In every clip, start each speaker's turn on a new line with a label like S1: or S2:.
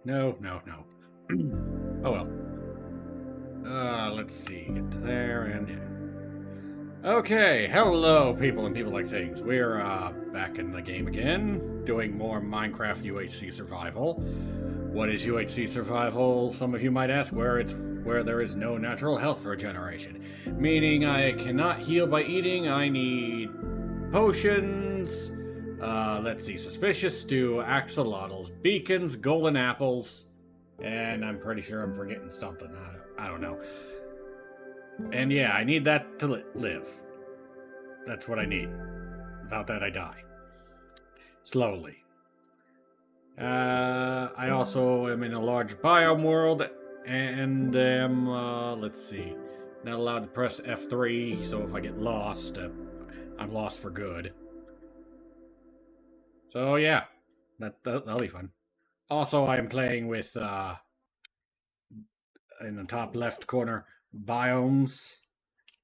S1: No, no, no. Oh well. Let's see. Get to there and yeah. Okay, hello people and people like things. We're back in the game again, doing more Minecraft UHC survival. What is UHC survival? Some of you might ask. Where there is no natural health regeneration, meaning I cannot heal by eating. I need potions. Let's see, suspicious stew, axolotls, beacons, golden apples, and I'm pretty sure I'm forgetting something. I don't know. And yeah, I need that to live. That's what I need. Without that, I die. Slowly. I also am in a large biome world, and let's see, not allowed to press F3, so if I get lost, I'm lost for good. So yeah, that'll be fun. Also, I am playing with, in the top left corner, Biomes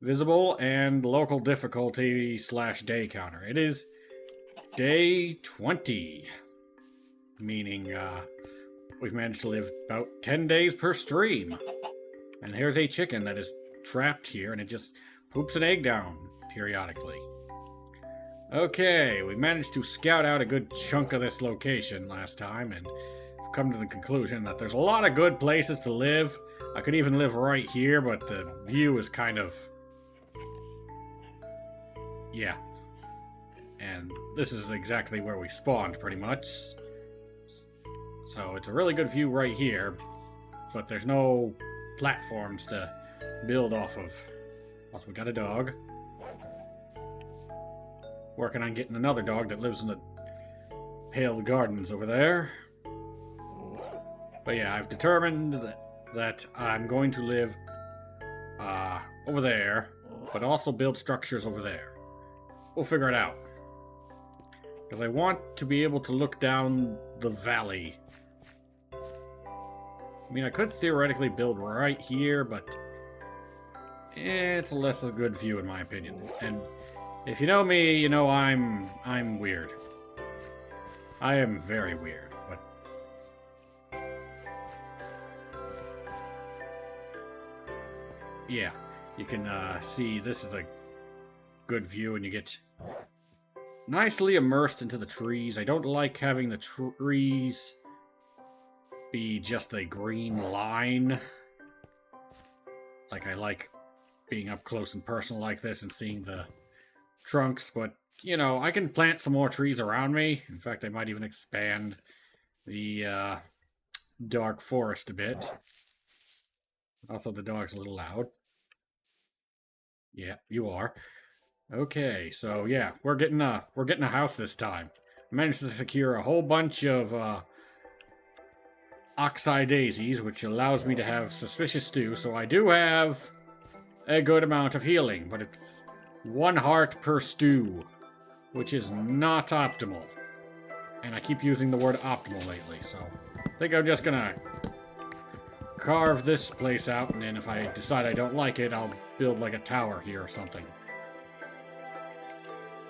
S1: visible and local difficulty / day counter. It is day 20, meaning we've managed to live about 10 days per stream. And here's a chicken that is trapped here and it just poops an egg down periodically. Okay, we managed to scout out a good chunk of this location last time and come to the conclusion that there's a lot of good places to live. I could even live right here, but the view is kind of... yeah. And this is exactly where we spawned, pretty much. So it's a really good view right here, but there's no platforms to build off of. Also, we got a dog. Working on getting another dog that lives in the Pale Gardens over there. But yeah, I've determined that I'm going to live over there, but also build structures over there. We'll figure it out. Because I want to be able to look down the valley. I mean, I could theoretically build right here, but it's a less of a good view in my opinion. And if you know me, you know I'm weird. I am very weird, but yeah, you can see this is a good view and you get nicely immersed into the trees. I don't like having the trees be just a green line. Like, I like being up close and personal like this and seeing the trunks, but, you know, I can plant some more trees around me. In fact, I might even expand the dark forest a bit. Also, the dog's a little loud. Yeah, you are. Okay, so yeah, we're getting a house this time. I managed to secure a whole bunch of oxeye daisies, which allows me to have suspicious stew. So I do have a good amount of healing, but it's 1 heart per stew, which is not optimal. And I keep using the word optimal lately, so I think I'm just gonna carve this place out, and then if I decide I don't like it, I'll build like a tower here or something.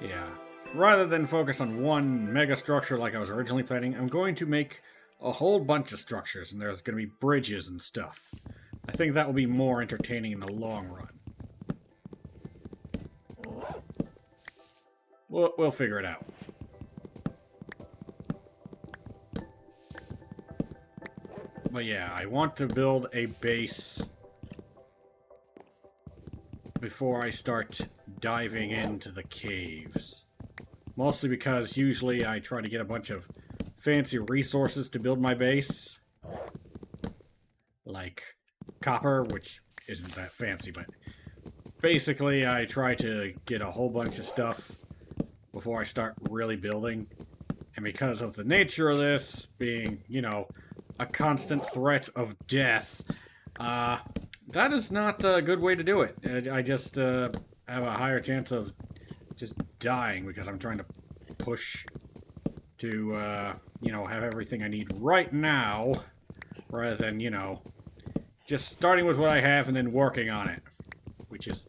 S1: Yeah. Rather than focus on one mega structure like I was originally planning, I'm going to make a whole bunch of structures, and there's going to be bridges and stuff. I think that will be more entertaining in the long run. We'll figure it out. But yeah, I want to build a base before I start diving into the caves. Mostly because usually I try to get a bunch of fancy resources to build my base. Like copper, which isn't that fancy, but basically I try to get a whole bunch of stuff before I start really building. And because of the nature of this being, you know, a constant threat of death, that is not a good way to do it. I just have a higher chance of just dying because I'm trying to push to, you know, have everything I need right now, rather than, you know, just starting with what I have and then working on it, which is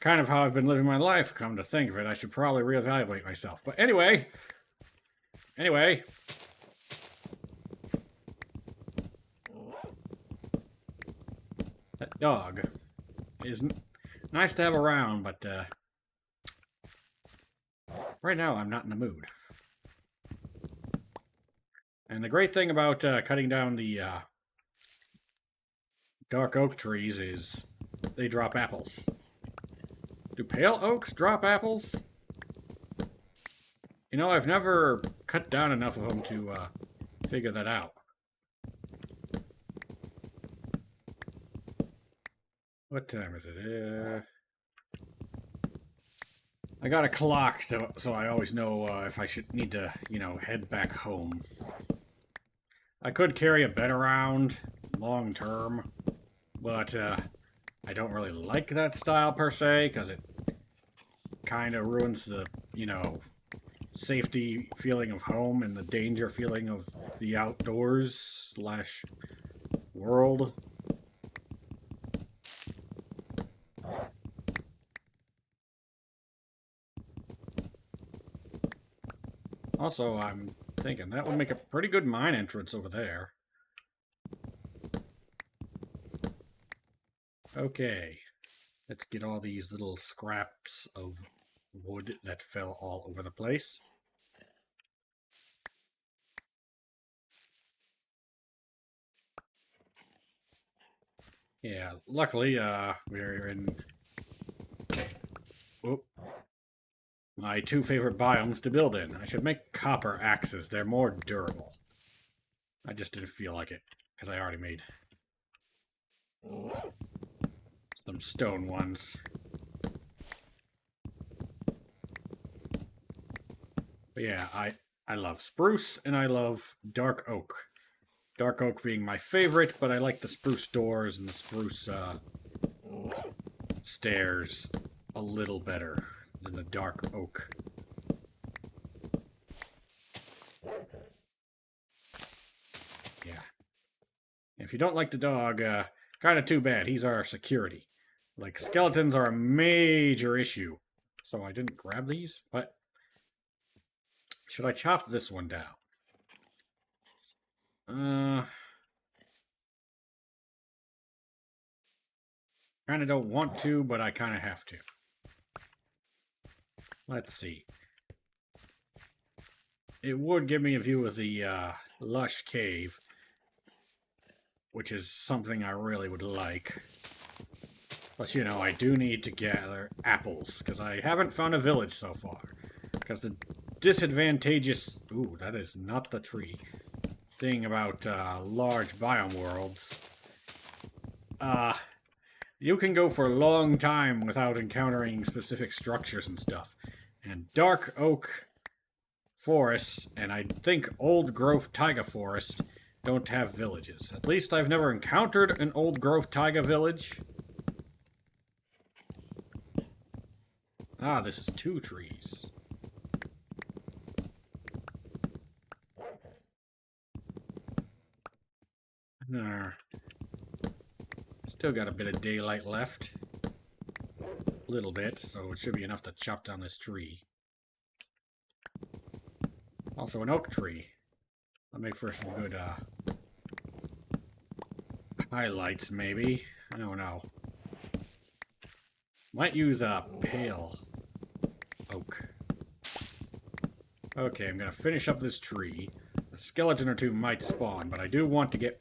S1: kind of how I've been living my life, come to think of it. I should probably reevaluate myself. But anyway. dog is nice to have around, but right now I'm not in the mood. And the great thing about cutting down the dark oak trees is they drop apples. Do pale oaks drop apples? You know, I've never cut down enough of them to figure that out. What time is it? I got a clock, so I always know if I should need to, you know, head back home. I could carry a bed around long term, but I don't really like that style per se, because it kind of ruins the, you know, safety feeling of home and the danger feeling of the outdoors / world. Also, I'm thinking that would make a pretty good mine entrance over there. Okay, let's get all these little scraps of wood that fell all over the place. Yeah, luckily, we're in my two favorite biomes to build in. I should make copper axes. They're more durable. I just didn't feel like it, because I already made some stone ones. But yeah, I love spruce, and I love dark oak. Dark oak being my favorite, but I like the spruce doors and the spruce stairs a little better than the dark oak. Yeah. If you don't like the dog, kind of too bad. He's our security. Like, skeletons are a major issue. So I didn't grab these, but should I chop this one down? Kind of don't want to, but I kind of have to. Let's see. It would give me a view of the lush cave, which is something I really would like. Plus, you know, I do need to gather apples, because I haven't found a village so far. Because the disadvantageous... Ooh, that is not the tree. Thing about large biome worlds. You can go for a long time without encountering specific structures and stuff. And dark oak forests, and I think old growth taiga forest, don't have villages. At least I've never encountered an old growth taiga village. Ah, this is 2 trees. Still got a bit of daylight left. A little bit, so it should be enough to chop down this tree. Also an oak tree. I'll make for some good highlights, maybe. I don't know. Might use a pale oak. Okay, I'm gonna finish up this tree. A skeleton or 2 might spawn, but I do want to get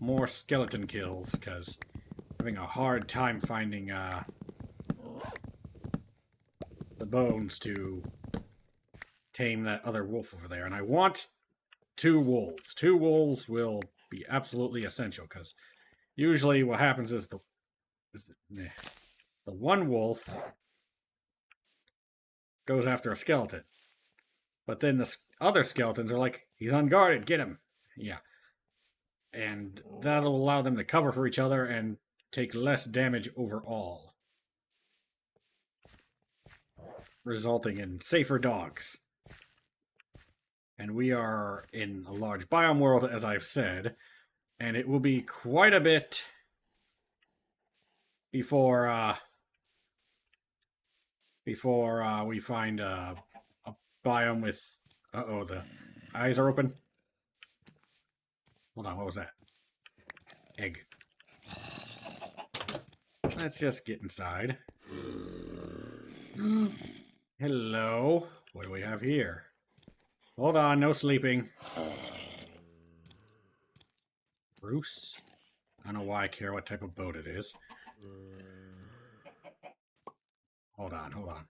S1: more skeleton kills, because I'm having a hard time finding the bones to tame that other wolf over there. And I want 2 wolves. 2 wolves will be absolutely essential, because usually what happens is the one wolf goes after a skeleton. But then the other skeletons are like, he's unguarded, get him. Yeah. And that'll allow them to cover for each other and take less damage overall, resulting in safer dogs. And we are in a large biome world, as I've said, and it will be quite a bit before we find a biome with... Uh-oh, the eyes are open. Hold on, what was that? Egg. Let's just get inside. Hello. What do we have here? Hold on, no sleeping. Bruce? I don't know why I care what type of boat it is. Hold on, hold on.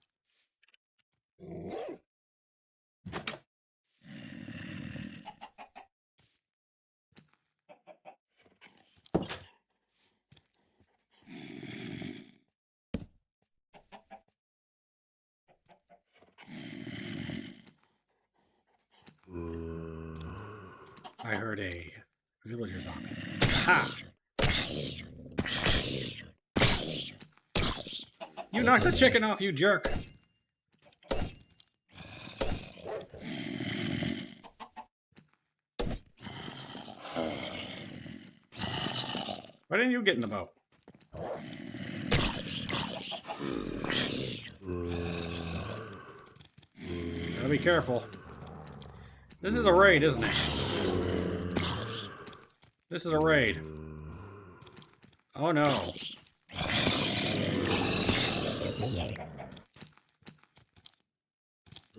S1: I heard a villager zombie. Ha! You knocked the chicken off, you jerk! Why didn't you get in the boat? Gotta be careful. This is a raid, isn't it? This is a raid. Oh no.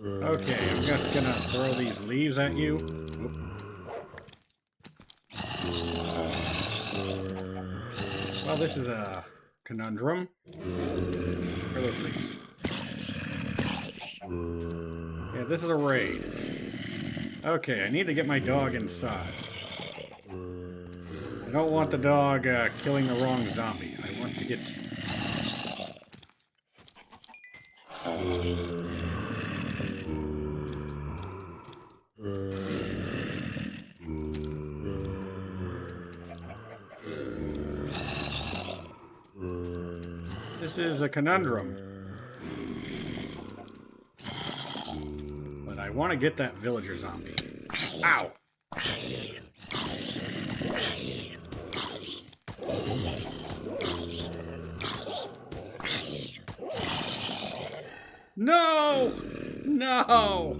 S1: Okay, I'm just gonna throw these leaves at you. Oop. Well, this is a conundrum. Where are those leaves? Yeah, this is a raid. Okay, I need to get my dog inside. I don't want the dog killing the wrong zombie. I want to get... This is a conundrum. But I want to get that villager zombie. Ow! No! No!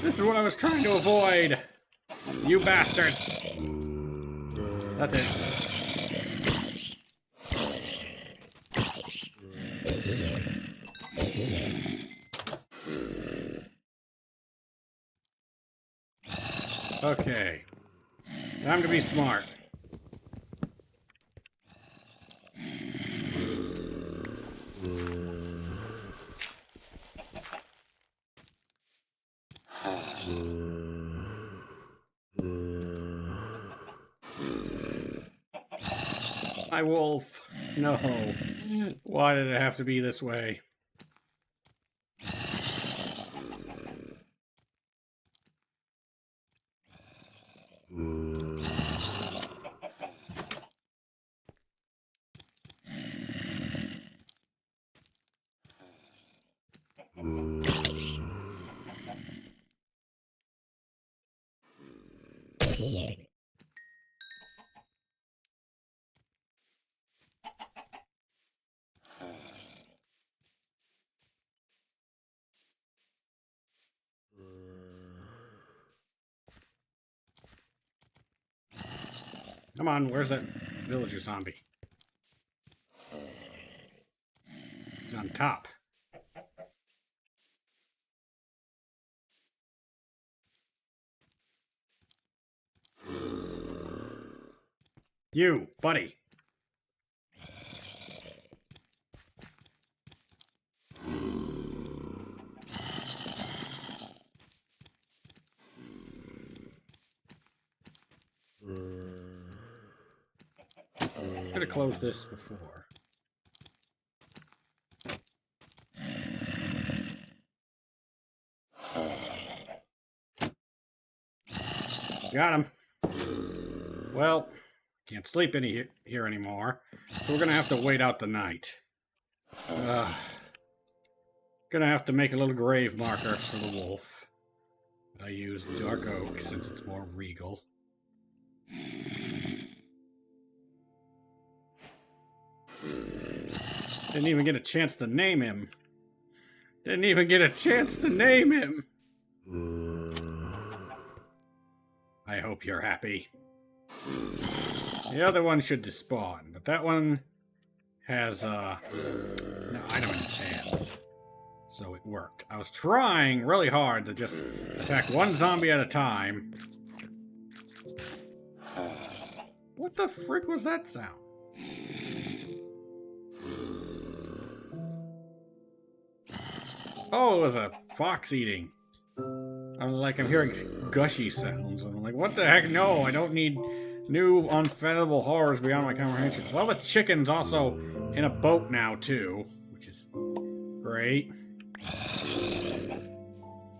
S1: This is what I was trying to avoid! You bastards! That's it. Okay. Time to be smart. My wolf. No. Why did it have to be this way? Come on, where's that villager zombie? He's on top. You, buddy. Could have closed this before. Got him. Well, can't sleep here anymore, so we're gonna have to wait out the night. Gonna have to make a little grave marker for the wolf. I use dark oak since it's more regal. Didn't even get a chance to name him. Didn't even get a chance to name him. I hope you're happy. The other one should despawn, but that one has an item in its hands. So it worked. I was trying really hard to just attack one zombie at a time. What the frick was that sound? Oh, it was a fox eating. I'm hearing gushy sounds. And I'm like, what the heck? No, I don't need new unfathomable horrors beyond my comprehension. Well, the chicken's also in a boat now, too. Which is great.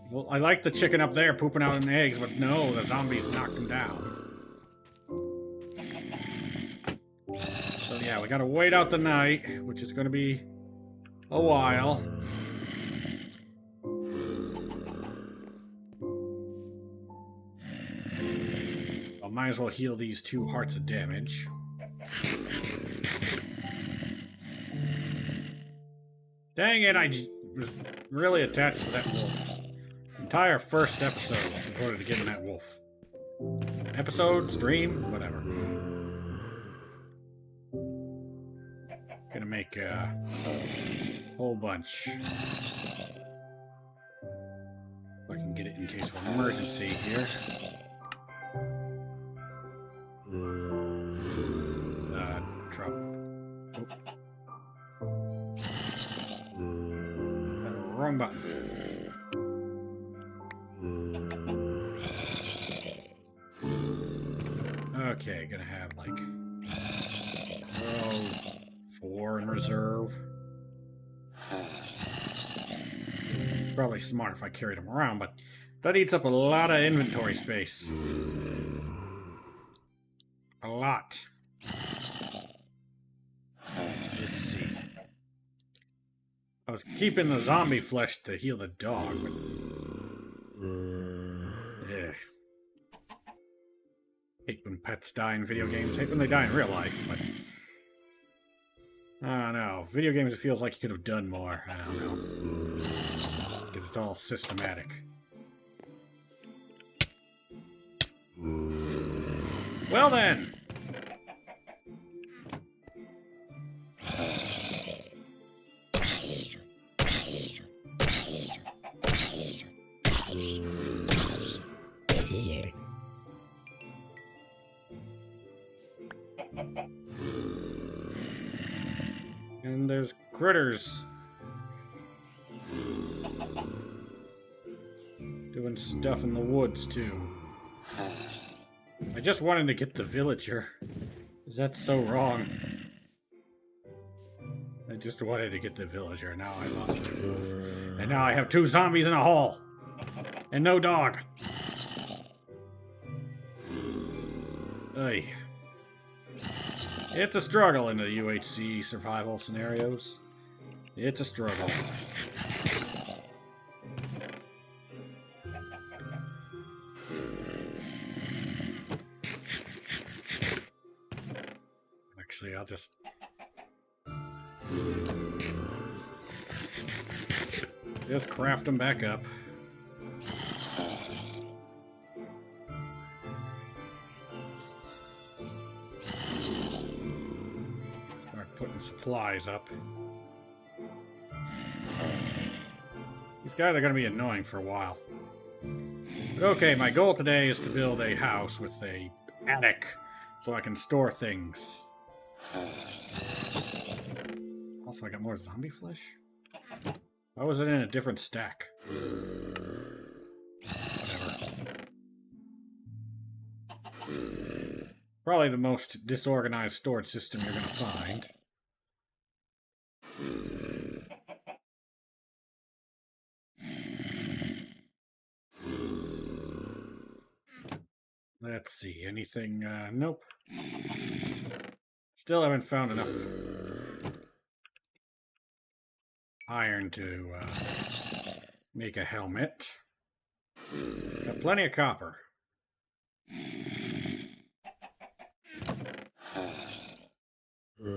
S1: Well, I like the chicken up there pooping out an eggs, but no, the zombies knocked him down. So yeah, we gotta wait out the night, which is gonna be a while. I might as well heal these 2 hearts of damage. Dang it, I was really attached to that wolf. The entire first episode was devoted to getting that wolf. Episode, stream, whatever. Gonna make a whole bunch. If I can get it in case of an emergency here. Drop. Wrong button. Okay, gonna have like 4 in reserve. Probably smart if I carried them around, but that eats up a lot of inventory space. A lot. Let's see. I was keeping the zombie flesh to heal the dog, but... yeah. Hate when pets die in video games. Hate when they die in real life, but... I don't know. Video games, it feels like you could have done more. I don't know. Because it's all systematic. Well then! And there's critters doing stuff in the woods too. I just wanted to get the villager. Is that so wrong? I just wanted to get the villager, now I lost the wolf. And now I have 2 zombies in a hole! And no dog! Ay. It's a struggle in the UHC survival scenarios. It's a struggle. Actually, I'll just... just craft them back up. Start putting supplies up. These guys are going to be annoying for a while. But okay, my goal today is to build a house with a attic so I can store things. Also, I got more zombie flesh? Why was it in a different stack? Whatever. Probably the most disorganized storage system you're gonna find. Let's see, anything, nope. Still haven't found enough iron to make a helmet. Got plenty of copper.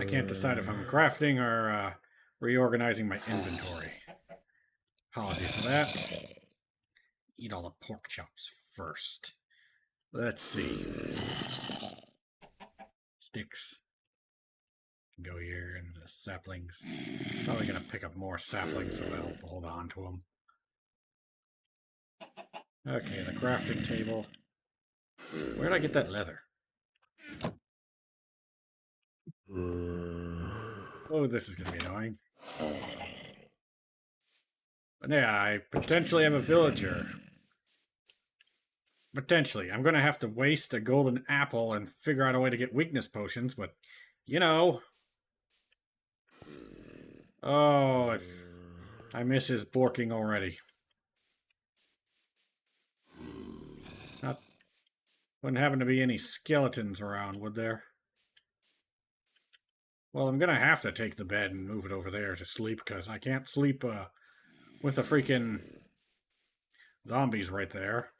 S1: I can't decide if I'm crafting or reorganizing my inventory. Apologies for that. Eat all the pork chops first. Let's see. Sticks. Go here and the saplings. Probably gonna pick up more saplings so I'll hold on to them. Okay, the crafting table. Where'd I get that leather? Oh, this is gonna be annoying. But yeah, I potentially am a villager. Potentially. I'm gonna have to waste a golden apple and figure out a way to get weakness potions, but you know. Oh, I miss his borking already. Not wouldn't happen to be any skeletons around, would there? Well, I'm gonna have to take the bed and move it over there to sleep, because I can't sleep with the freaking zombies right there.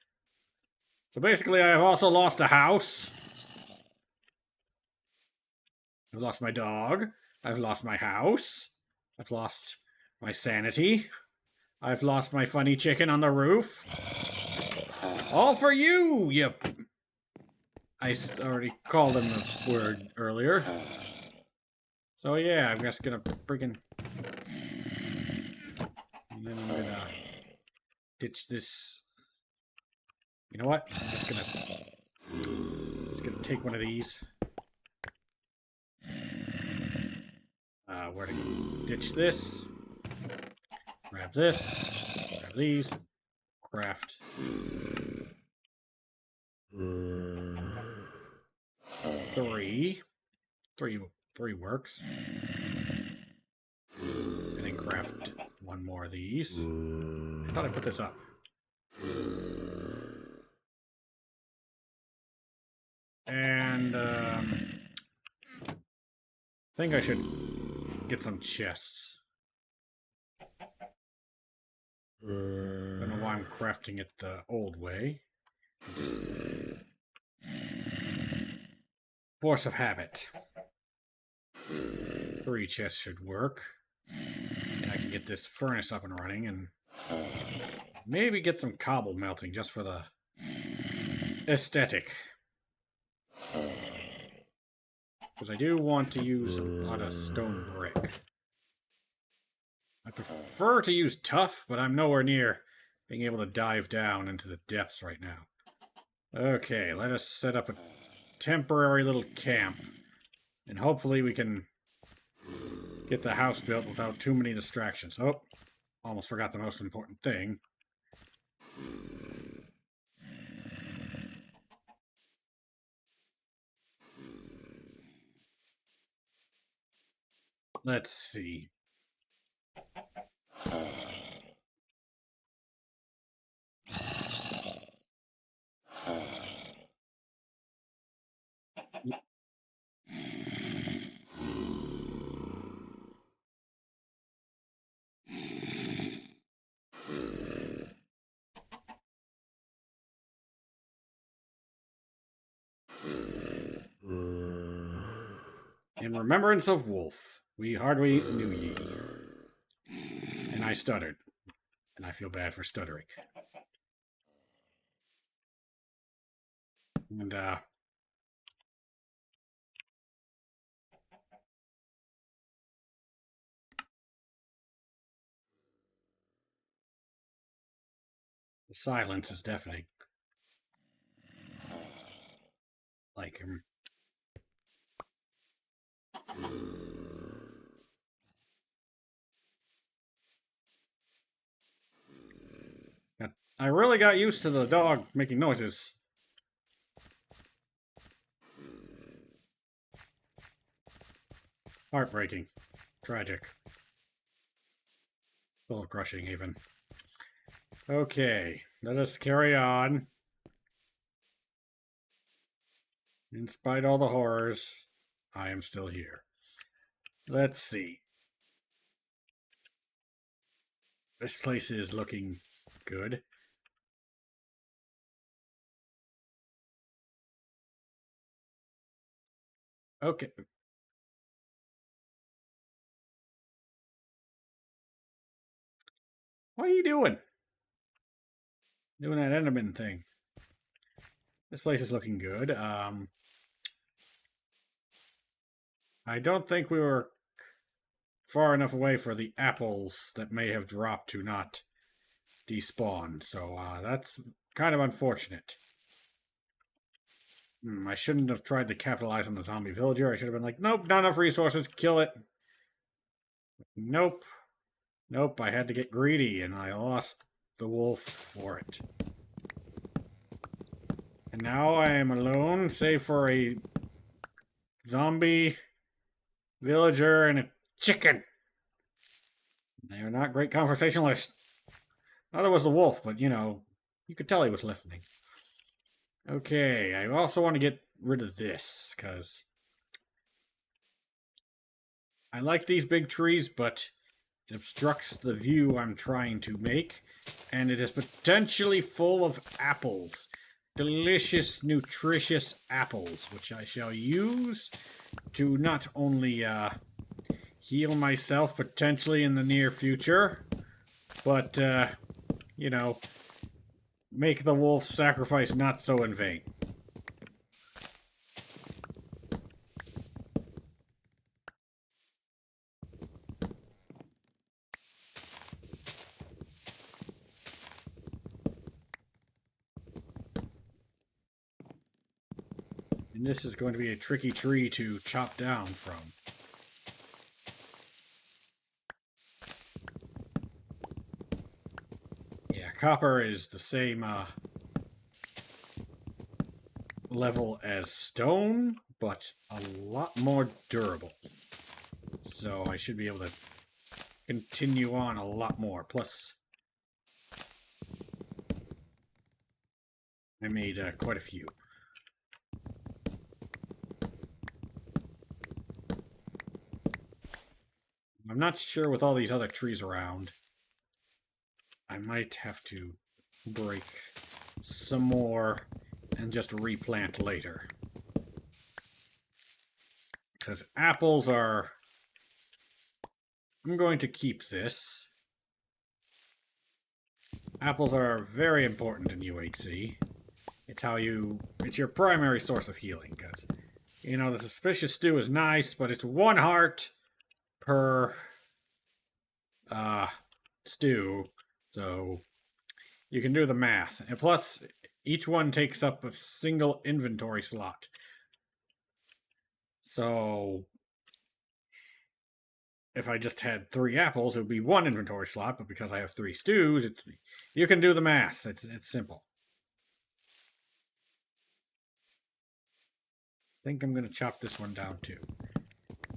S1: So basically, I have also lost a house. I've lost my dog. I've lost my house. I've lost my sanity. I've lost my funny chicken on the roof. All for you, yep. I already called him the word earlier. So yeah, I'm just gonna freaking... And then I'm gonna ditch this. You know what? I'm just gonna take one of these. Where to go? Ditch this. Grab this. Grab these. Craft. Three works. And then craft one more of these. I thought I put this up. And I think I should get some chests. I don't know why I'm crafting it the old way. Just force of habit. 3 chests should work. And I can get this furnace up and running and maybe get some cobble melting just for the aesthetic. Because I do want to use a lot of stone brick. I prefer to use tough, but I'm nowhere near being able to dive down into the depths right now. Okay, let us set up a temporary little camp. And hopefully we can get the house built without too many distractions. Oh, almost forgot the most important thing. Let's see. In remembrance of Wolf, we hardly knew ye. And I stuttered. And I feel bad for stuttering. And, the silence is deafening. Like, I really got used to the dog making noises. Heartbreaking. Tragic. Soul crushing, even. Okay, let us carry on. In spite of all the horrors, I am still here. Let's see. This place is looking good. Okay. What are you doing? Doing that Enderman thing. This place is looking good. I don't think we were far enough away for the apples that may have dropped to not despawn, so that's kind of unfortunate. I shouldn't have tried to capitalize on the zombie villager. I should have been like, nope, not enough resources, kill it. Nope. Nope, I had to get greedy, and I lost the wolf for it. And now I am alone, save for a zombie villager and a chicken. They are not great conversationalists. Neither was the wolf, but, you could tell he was listening. Okay, I also want to get rid of this, because I like these big trees, but it obstructs the view I'm trying to make, and it is potentially full of apples. Delicious, nutritious apples, which I shall use to not only heal myself potentially in the near future, but, make the wolf's sacrifice not so in vain. And this is going to be a tricky tree to chop down from. Yeah, copper is the same level as stone, but a lot more durable. So I should be able to continue on a lot more. Plus, I made quite a few. I'm not sure with all these other trees around. I might have to break some more and just replant later. Because apples are... I'm going to keep this. Apples are very important in UHC. It's it's your primary source of healing, because, the suspicious stew is nice, but it's 1 heart per, stew, so you can do the math. And plus, each one takes up a single inventory slot. So, if I just had 3 apples, it would be 1 inventory slot, but because I have 3 stews, you can do the math. It's simple. I think I'm going to chop this one down too.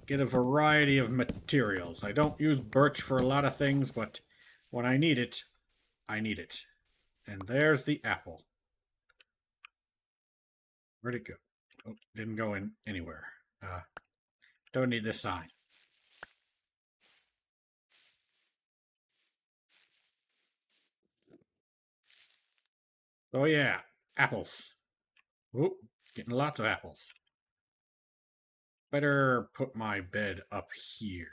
S1: Get a variety of materials. I don't use birch for a lot of things, but when I need it, I need it. And there's the apple. Where'd it go? Oh, didn't go in anywhere. Don't need this sign. Oh yeah, apples. Oop, getting lots of apples. Better put my bed up here.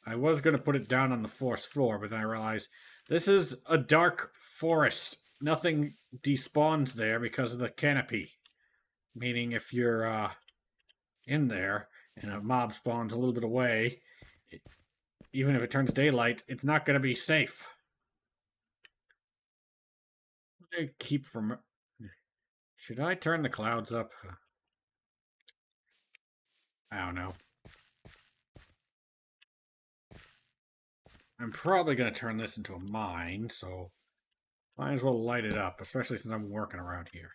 S1: I was going to put it down on the 4th floor, but then I realized this is a dark forest. Nothing despawns there because of the canopy. Meaning if you're in there and a mob spawns a little bit away, even if it turns daylight, it's not going to be safe. I keep from... Should I turn the clouds up? I don't know. I'm probably going to turn this into a mine, so might as well light it up, especially since I'm working around here.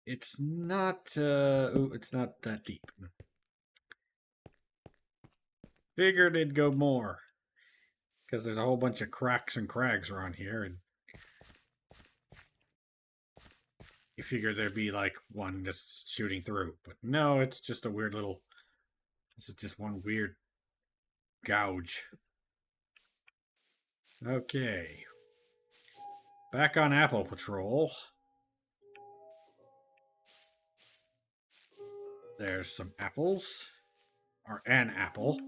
S1: It's not that deep. Figured it'd go more. Because there's a whole bunch of cracks and crags around here, and you figure there'd be like one just shooting through. But no, it's just a weird little... This is just one weird gouge. Okay. Back on Apple Patrol. There's some apples. Or an apple.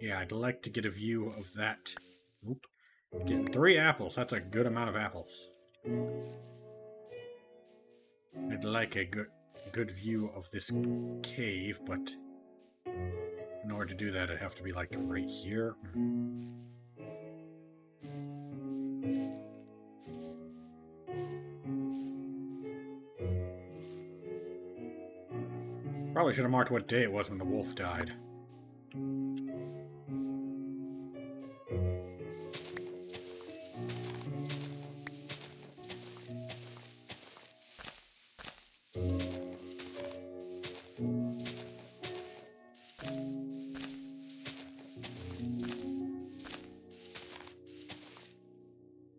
S1: Yeah, I'd like to get a view of that. Oop. Getting 3 apples. That's a good amount of apples. I'd like a good view of this cave, but in order to do that, I have to be like right here. Probably should have marked what day it was when the wolf died.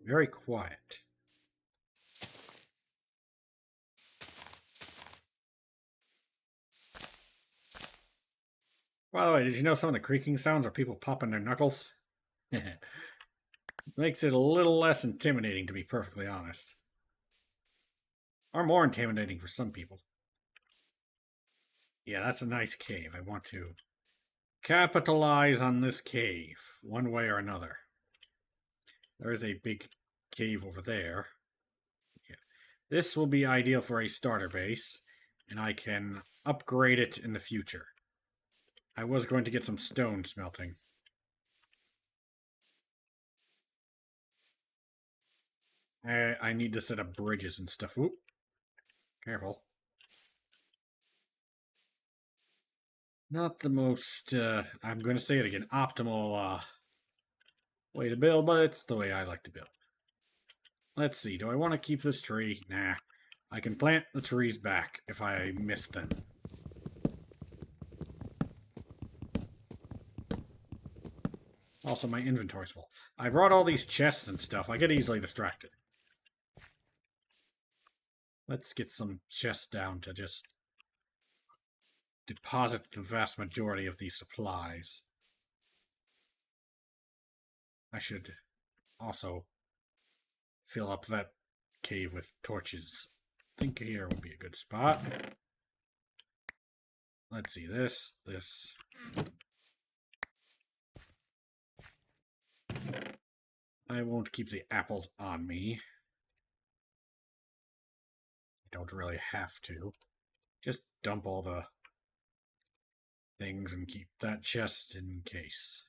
S1: Very quiet. By the way, did you know some of the creaking sounds are people popping their knuckles? Makes it a little less intimidating, to be perfectly honest. Or more intimidating for some people. Yeah, that's a nice cave. I want to capitalize on this cave, one way or another. There is a big cave over there. Yeah. This will be ideal for a starter base, and I can upgrade it in the future. I was going to get some stone smelting. I need to set up bridges and stuff. Oop. Careful. Not the most, I'm going to say it again, optimal way to build, but it's the way I like to build. Let's see, do I want to keep this tree? Nah. I can plant the trees back if I miss them. Also, my inventory's full. I brought all these chests and stuff. I get easily distracted. Let's get some chests down to just deposit the vast majority of these supplies. I should also fill up that cave with torches. I think here would be a good spot. Let's see, this. I won't keep the apples on me. I don't really have to. Just dump all the things and keep that chest in case.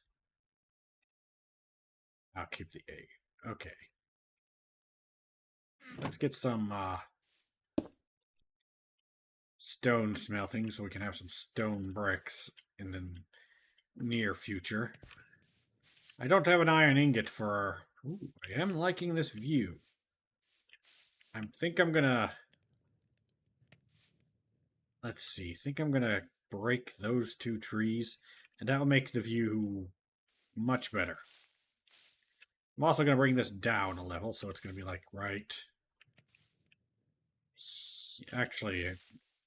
S1: I'll keep the egg. Okay. Let's get some stone smelting so we can have some stone bricks in the near future. I don't have an iron ingot for... Ooh, I am liking this view. I think I'm gonna... Let's see. I think I'm gonna break those 2 trees, and that'll make the view much better. I'm also gonna bring this down a level, so it's gonna be like right... Actually,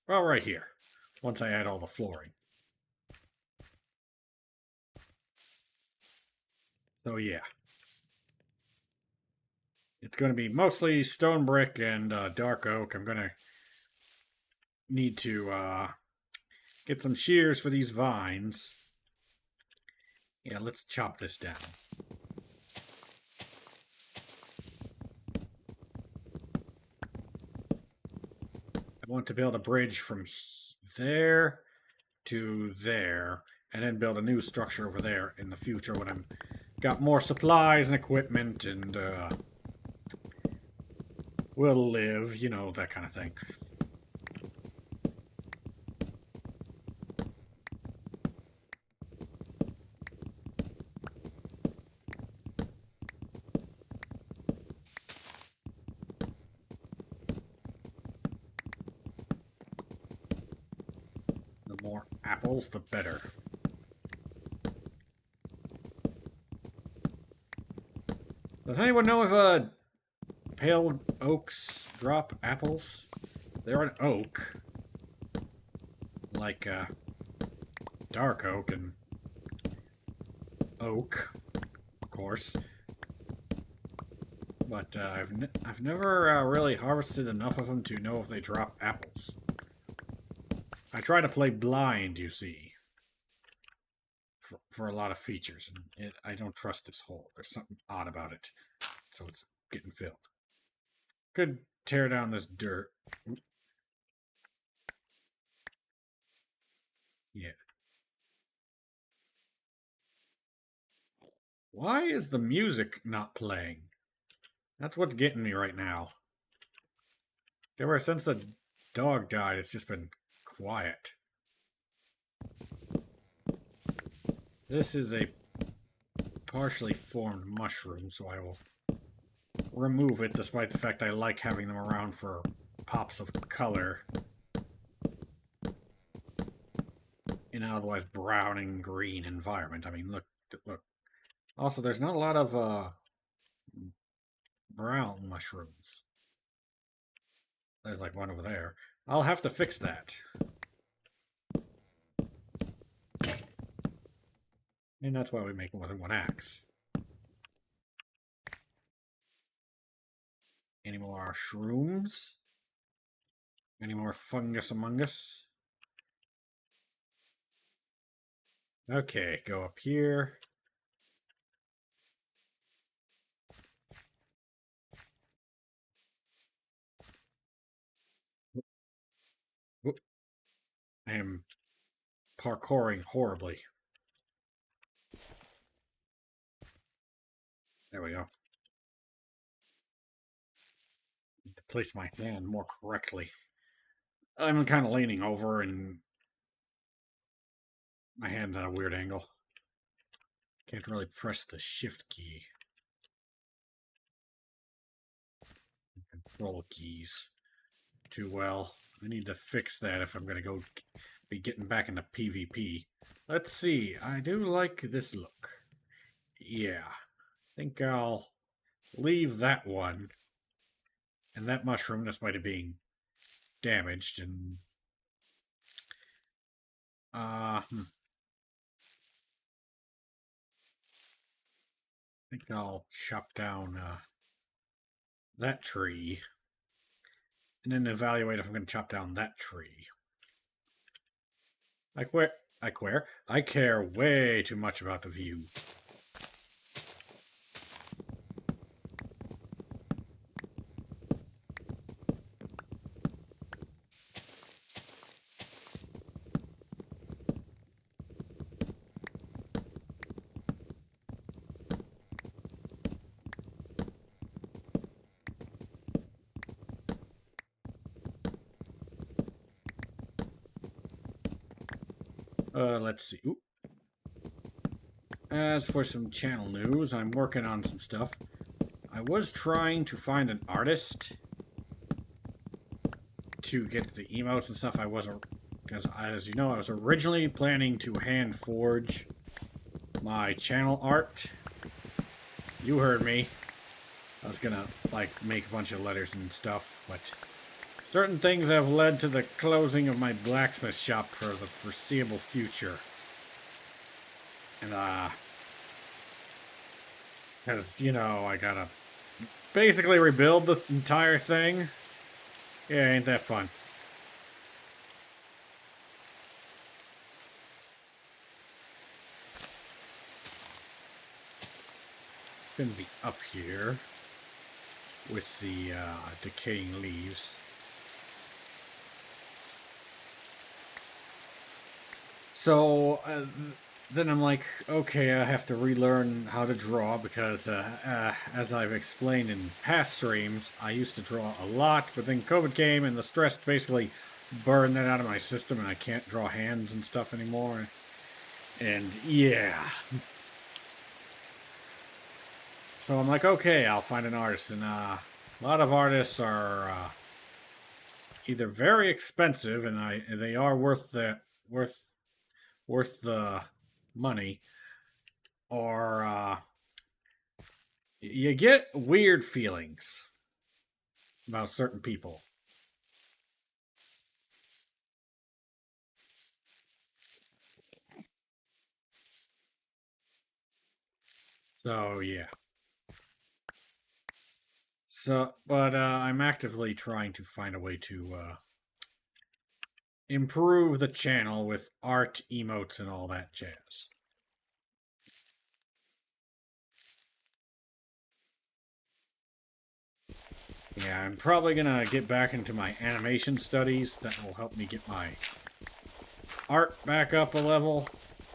S1: well, right here. Once I add all the flooring. So yeah. It's going to be mostly stone brick and dark oak. I'm going to need to get some shears for these vines. Yeah, let's chop this down. I want to build a bridge from there to there, and then build a new structure over there in the future when I'm got more supplies and equipment and will live, you know, that kind of thing. The more apples, the better. Does anyone know if pale oaks drop apples? They're an oak. Like dark oak and oak, of course. But I've never really harvested enough of them to know if they drop apples. I try to play blind, you see. for a lot of features, and I don't trust this hole. There's something odd about it, so it's getting filled. Could tear down this dirt. Yeah. Why is the music not playing? That's what's getting me right now. Ever since the dog died, it's just been quiet. This is a partially formed mushroom, so I will remove it, despite the fact I like having them around for pops of color in an otherwise brown and green environment. I mean, look. Also, there's not a lot of brown mushrooms. There's like one over there. I'll have to fix that. And that's why we make more than one axe. Any more shrooms? Any more fungus among us? Okay, go up here. Whoop. I am parkouring horribly. There we go. Need to place my hand more correctly. I'm kind of leaning over and my hand's at a weird angle. Can't really press the shift key. Control keys too well. I need to fix that if I'm going to go be getting back into PvP. Let's see. I do like this look. Yeah. I think I'll leave that one. And that mushroom, despite it being damaged, and I think I'll chop down that tree, and then evaluate if I'm going to chop down that tree. I care way too much about the view. Let's see. Oop. As for some channel news, I'm working on some stuff. I was trying to find an artist to get the emotes and stuff. I wasn't, because as you know, I was originally planning to hand forge my channel art. You heard me. I was gonna, like, make a bunch of letters and stuff, but certain things have led to the closing of my blacksmith shop for the foreseeable future. And, because, you know, I gotta basically rebuild the entire thing. Yeah, ain't that fun. Gonna be up here with the decaying leaves. So then I'm like, okay, I have to relearn how to draw because as I've explained in past streams, I used to draw a lot, but then COVID came and the stress basically burned that out of my system and I can't draw hands and stuff anymore. And yeah. So I'm like, okay, I'll find an artist. And a lot of artists are either very expensive and they are worth the money, or you get weird feelings about certain people. So yeah. So, but I'm actively trying to find a way to improve the channel with art, emotes, and all that jazz. Yeah, I'm probably gonna get back into my animation studies. That will help me get my art back up a level,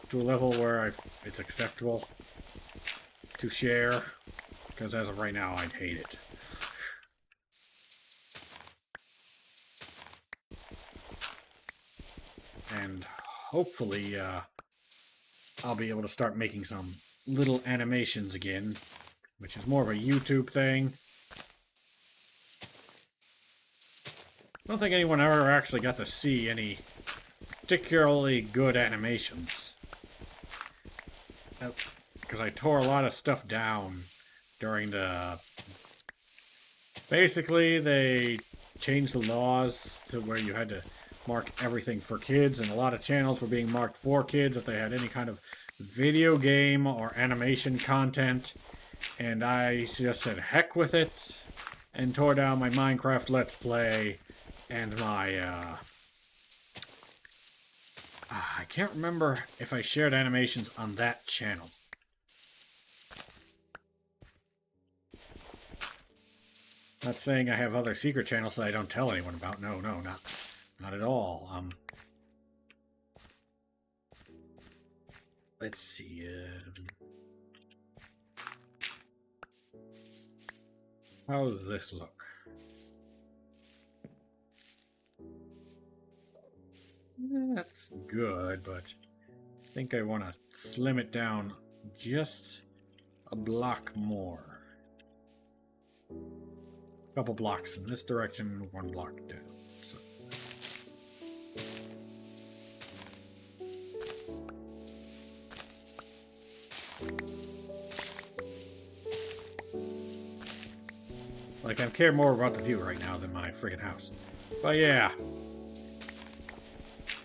S1: to a level where it's acceptable to share. Because as of right now, I'd hate it. And hopefully, I'll be able to start making some little animations again, which is more of a YouTube thing. I don't think anyone ever actually got to see any particularly good animations. Because I tore a lot of stuff down during the... Basically, they changed the laws to where you had to mark everything for kids, and a lot of channels were being marked for kids if they had any kind of video game or animation content. And I just said heck with it and tore down my Minecraft Let's Play and my I can't remember if I shared animations on that channel. Not saying I have other secret channels that I don't tell anyone about. No, not at all. Let's see. How does this look? That's good, but I think I want to slim it down just a block more. A couple blocks in this direction, one block down. So. Like, I care more about the view right now than my friggin' house. But yeah.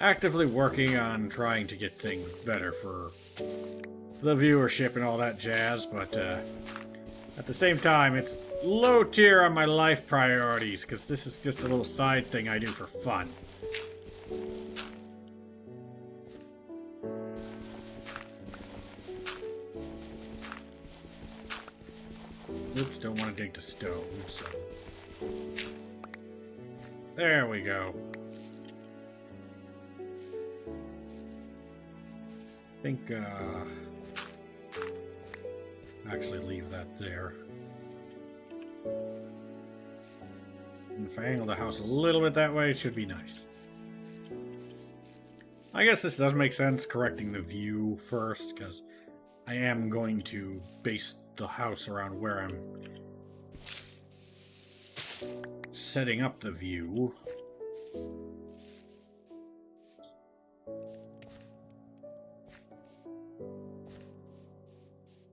S1: Actively working on trying to get things better for the viewership and all that jazz, but at the same time, it's low tier on my life priorities, because this is just a little side thing I do for fun. Oops, don't want to dig to stone, so... There we go. I think, actually leave that there. And if I angle the house a little bit that way, it should be nice. I guess this does make sense, correcting the view first, because I am going to base the house around where I'm setting up the view.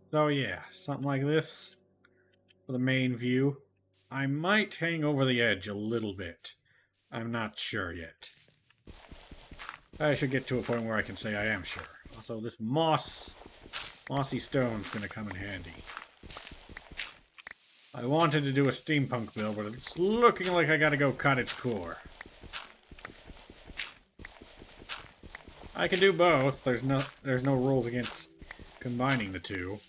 S1: So yeah, something like this for the main view. I might hang over the edge a little bit. I'm not sure yet. I should get to a point where I can say I am sure. Also, this mossy stone's gonna come in handy. I wanted to do a steampunk build, but it's looking like I gotta go cottagecore. I can do both. There's no rules against combining the two.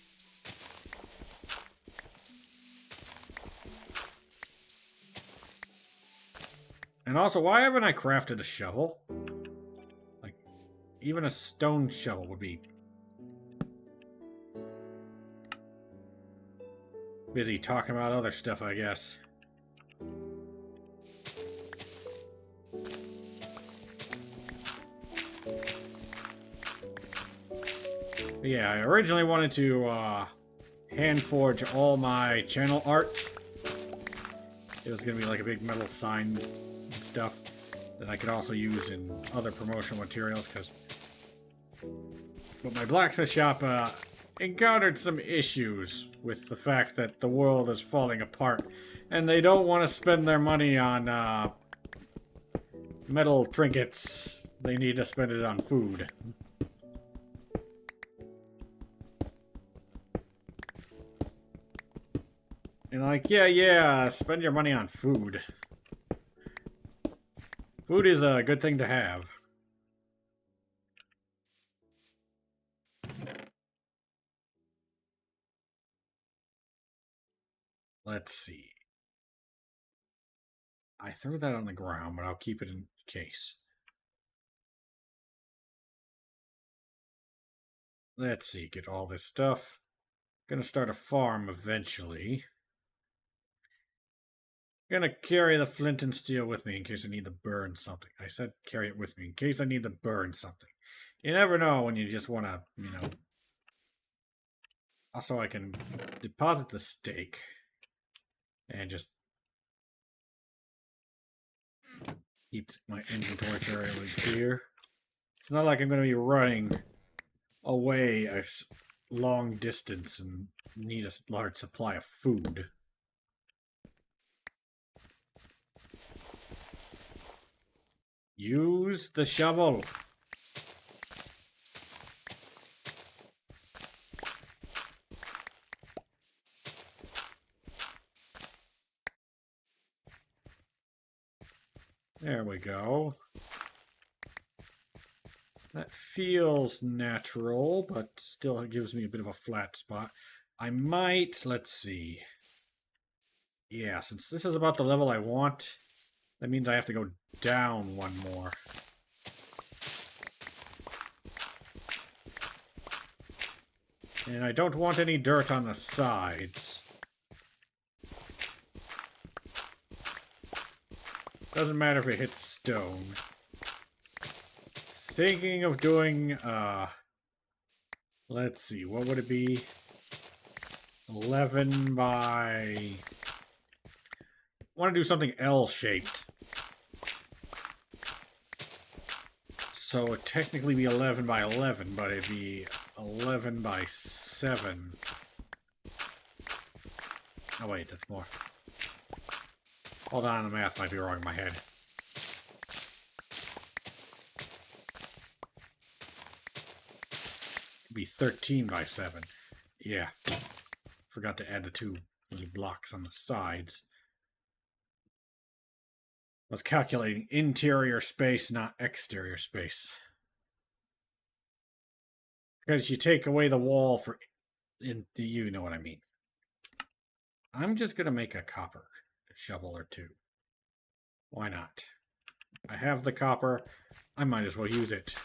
S1: And also, why haven't I crafted a shovel? Like, even a stone shovel would be... busy talking about other stuff, I guess. But yeah, I originally wanted to hand forge all my channel art. It was going to be like a big metal sign and stuff that I could also use in other promotional materials, but my blacksmith shop encountered some issues with the fact that the world is falling apart, and they don't want to spend their money on metal trinkets. They need to spend it on food. And like, yeah, spend your money on food. Food is a good thing to have. Let's see. I threw that on the ground, but I'll keep it in case. Let's see, get all this stuff. Gonna start a farm eventually. Gonna carry the flint and steel with me in case I need to burn something. I said carry it with me in case I need to burn something. You never know when you just want to, you know. Also, I can deposit the steak and just keep my inventory fairly clear. It's not like I'm going to be running away a long distance and need a large supply of food. Use the shovel. There we go. That feels natural, but still gives me a bit of a flat spot. I might, let's see. Yeah, since this is about the level I want, that means I have to go down one more. And I don't want any dirt on the sides. Doesn't matter if it hits stone. Thinking of doing, let's see, what would it be? 11 by... I want to do something L-shaped. So it would technically be 11 by 11, but it'd be 11 by 7. Oh wait, that's more. Hold on, the math might be wrong in my head. It'd be 13 by 7. Yeah. Forgot to add the 2 little blocks on the sides. I was calculating interior space, not exterior space. Because you take away the wall for... you know what I mean. I'm just going to make a copper shovel or 2. Why not? I have the copper. I might as well use it.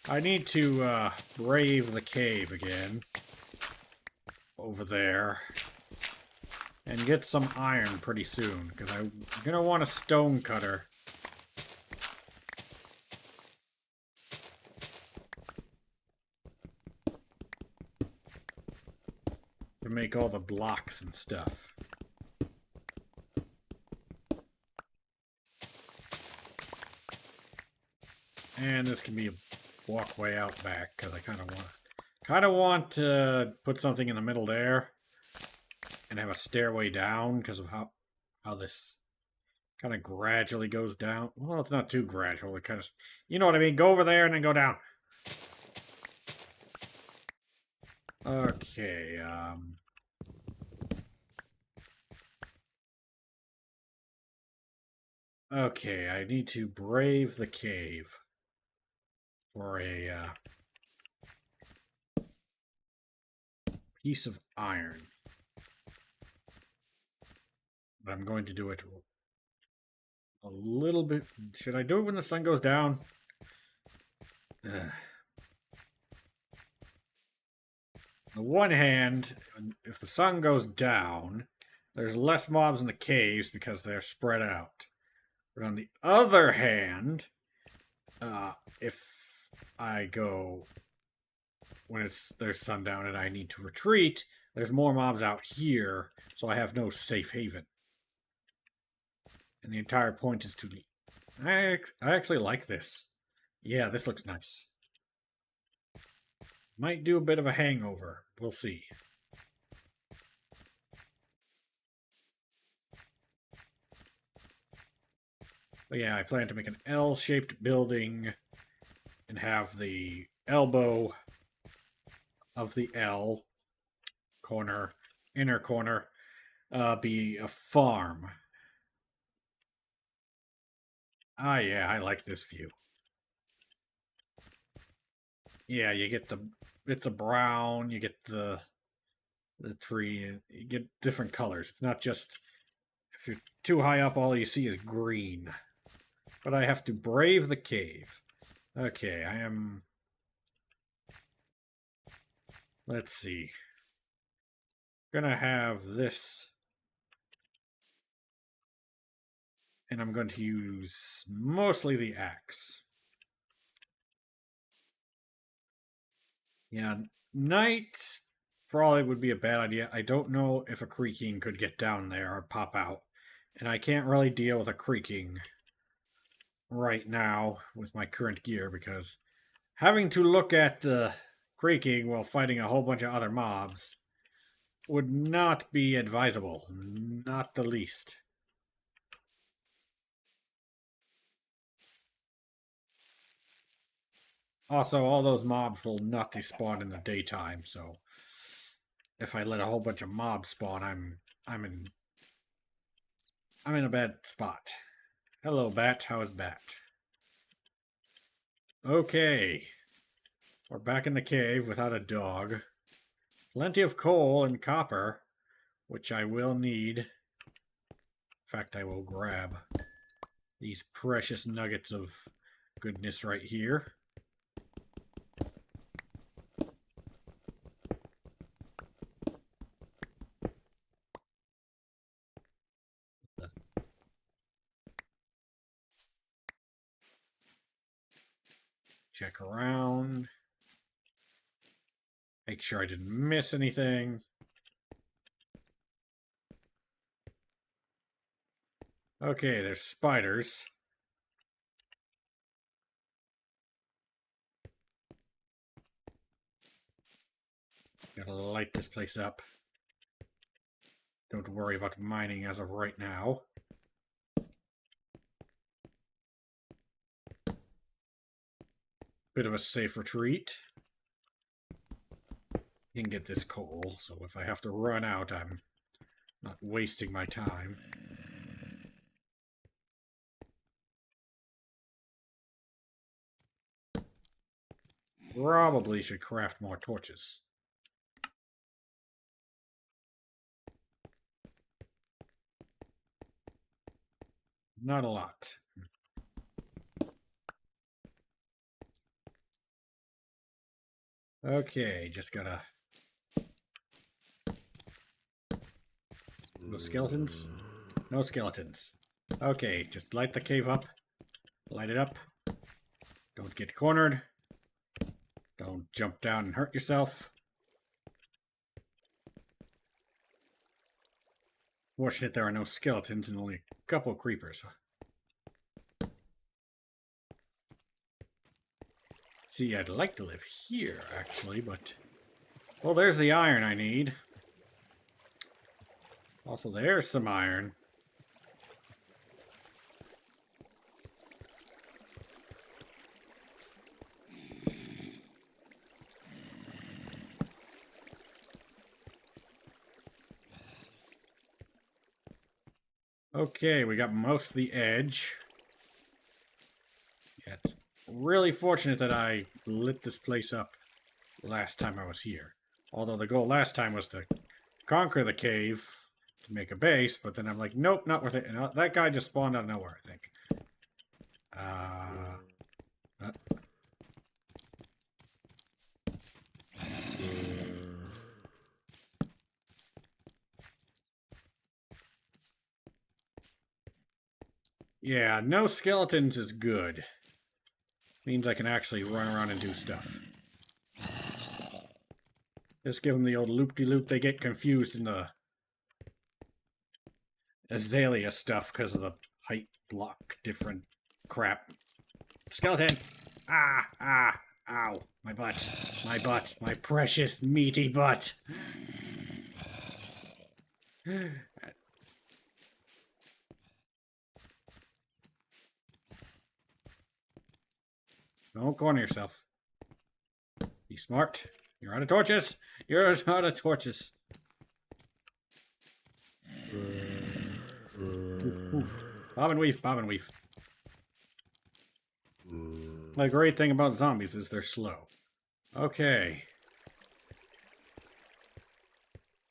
S1: I need to brave the cave again. Over there. And get some iron pretty soon, because I'm going to want a stone cutter. To make all the blocks and stuff. And this can be a walkway out back, because I kind of want to put something in the middle there. And have a stairway down, because of how this kind of gradually goes down. Well, it's not too gradual. It kind of... You know what I mean? Go over there and then go down. Okay, okay, I need to brave the cave. For a, piece of iron. But I'm going to do it a little bit... Should I do it when the sun goes down? On the one hand, if the sun goes down, there's less mobs in the caves because they're spread out. But on the other hand, if I go when there's sundown and I need to retreat, there's more mobs out here, so I have no safe haven. And the entire point is to... I actually like this. Yeah, this looks nice. Might do a bit of a hangover. We'll see. But yeah, I plan to make an L-shaped building and have the elbow of the L corner, inner corner, be a farm. Ah, yeah, I like this view. Yeah, you get the bits of brown, you get the the tree, you get different colors. It's not just, if you're too high up, all you see is green. But I have to brave the cave. Okay, I am... Let's see. Gonna have this. And I'm going to use mostly the axe. Yeah, night probably would be a bad idea. I don't know if a creaking could get down there or pop out. And I can't really deal with a creaking right now with my current gear because having to look at the creaking while fighting a whole bunch of other mobs would not be advisable. Not the least. Also, all those mobs will not despawn in the daytime, so if I let a whole bunch of mobs spawn, I'm in a bad spot. Hello, Bat. How is Bat? Okay. We're back in the cave without a dog. Plenty of coal and copper, which I will need. In fact, I will grab these precious nuggets of goodness right here. Check around. Make sure I didn't miss anything. Okay, there's spiders. Gotta light this place up. Don't worry about mining as of right now. Bit of a safe retreat. You can get this coal, so if I have to run out, I'm not wasting my time. Probably should craft more torches. Not a lot. Okay, just gotta... No skeletons? No skeletons. Okay, just light the cave up. Light it up. Don't get cornered. Don't jump down and hurt yourself. Fortunate there are no skeletons and only a couple of creepers. See, I'd like to live here, actually, but... Well, there's the iron I need. Also, there's some iron. Okay, we got most of the edge. Yeah, it's really fortunate that I lit this place up last time I was here. Although the goal last time was to conquer the cave to make a base, but then I'm like, nope, not worth it. And that guy just spawned out of nowhere, I think. Yeah, no skeletons is good. Means I can actually run around and do stuff. Just give them the old loop-de-loop. They get confused in the azalea stuff because of the height block different crap. Skeleton! Ah! Ah! Ow! My butt. My butt. My precious meaty butt. Don't corner yourself. Be smart. You're out of torches. You're out of torches. Bob and weave. Bob and weave. The great thing about zombies is they're slow. Okay.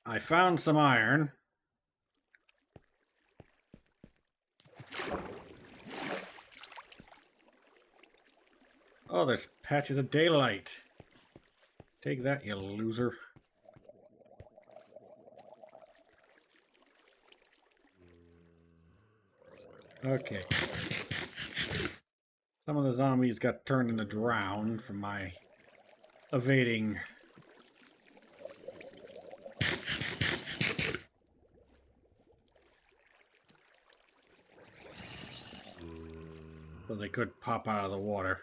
S1: I found some iron. Oh, there's patches of daylight. Take that, you loser. Okay. Some of the zombies got turned into drowned from my evading. So they could pop out of the water.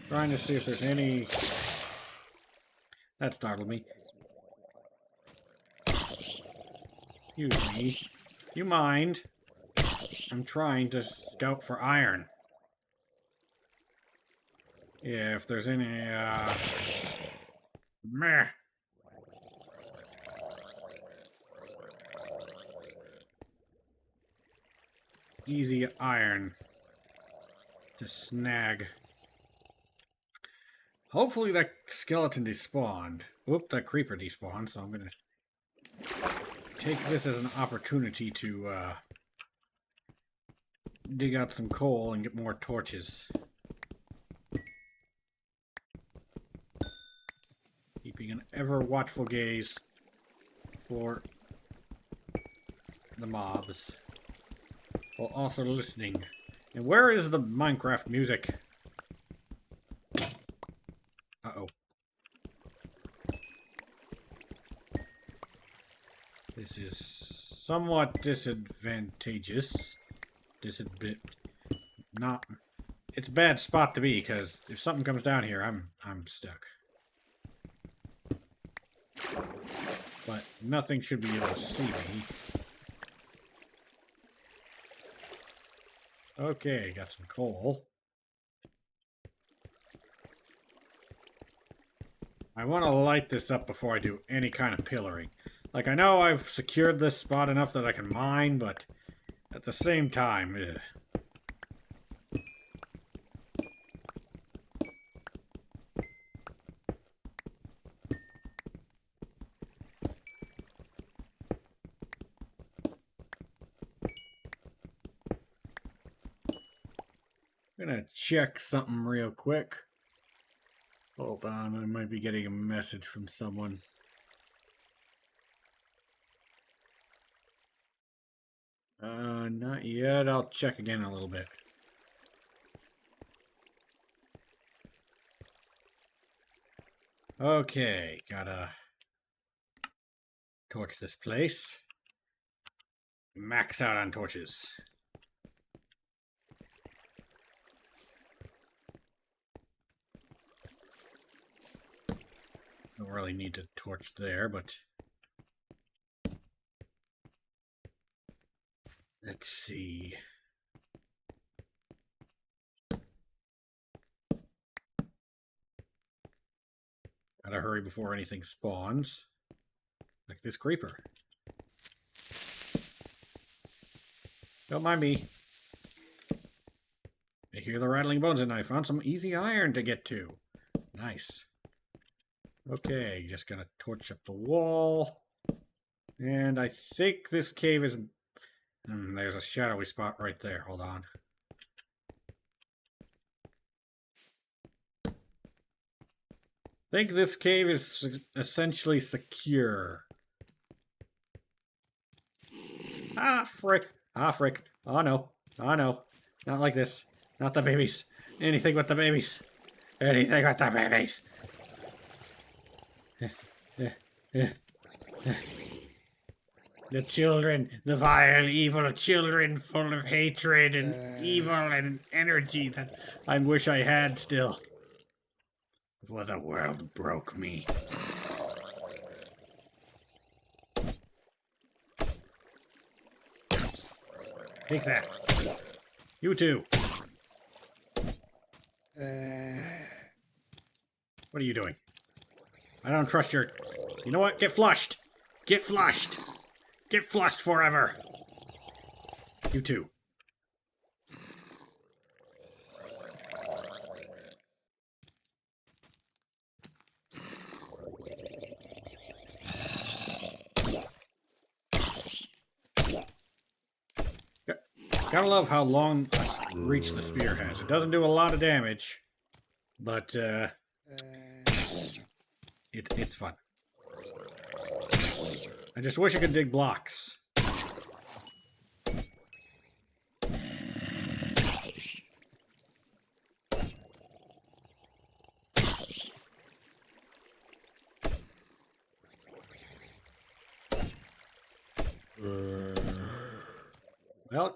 S1: Trying to see if there's any... That startled me. Excuse me. You mind? I'm trying to scout for iron. Yeah, if there's any, Meh. Easy iron to snag. Hopefully that skeleton despawned. Whoop, that creeper despawned, so I'm gonna take this as an opportunity to, dig out some coal and get more torches. Keeping an ever-watchful gaze for the mobs, while also listening. And where is the Minecraft music? Uh-oh. This is somewhat disadvantageous. Not... It's a bad spot to be, because if something comes down here, I'm stuck. But nothing should be able to see me. Okay, got some coal. I want to light this up before I do any kind of pillaring. Like, I know I've secured this spot enough that I can mine, but at the same time, ugh. I'm gonna check something real quick. Hold on, I might be getting a message from someone. Not yet. I'll check again in a little bit. Okay, gotta torch this place. Max out on torches. Don't really need to torch there, but... Let's see. Gotta hurry before anything spawns. Like this creeper. Don't mind me. I hear the rattling bones and I found some easy iron to get to. Nice. Okay, just gonna torch up the wall. And I think this cave is... there's a shadowy spot right there. Hold on. I think this cave is essentially secure. Ah, frick. Ah, frick. Oh, no. Oh, no. Not like this. Not the babies. Anything but the babies. Anything but the babies. The children, the vile, evil children, full of hatred and evil and energy that I wish I had still. Before the world broke me. Take that. You too. What are you doing? I don't trust your... You know what? Get flushed! Get flushed! Get flushed forever! You too. Gotta love how long reach the spear has. It doesn't do a lot of damage, but it's fun. I just wish I could dig blocks. Well,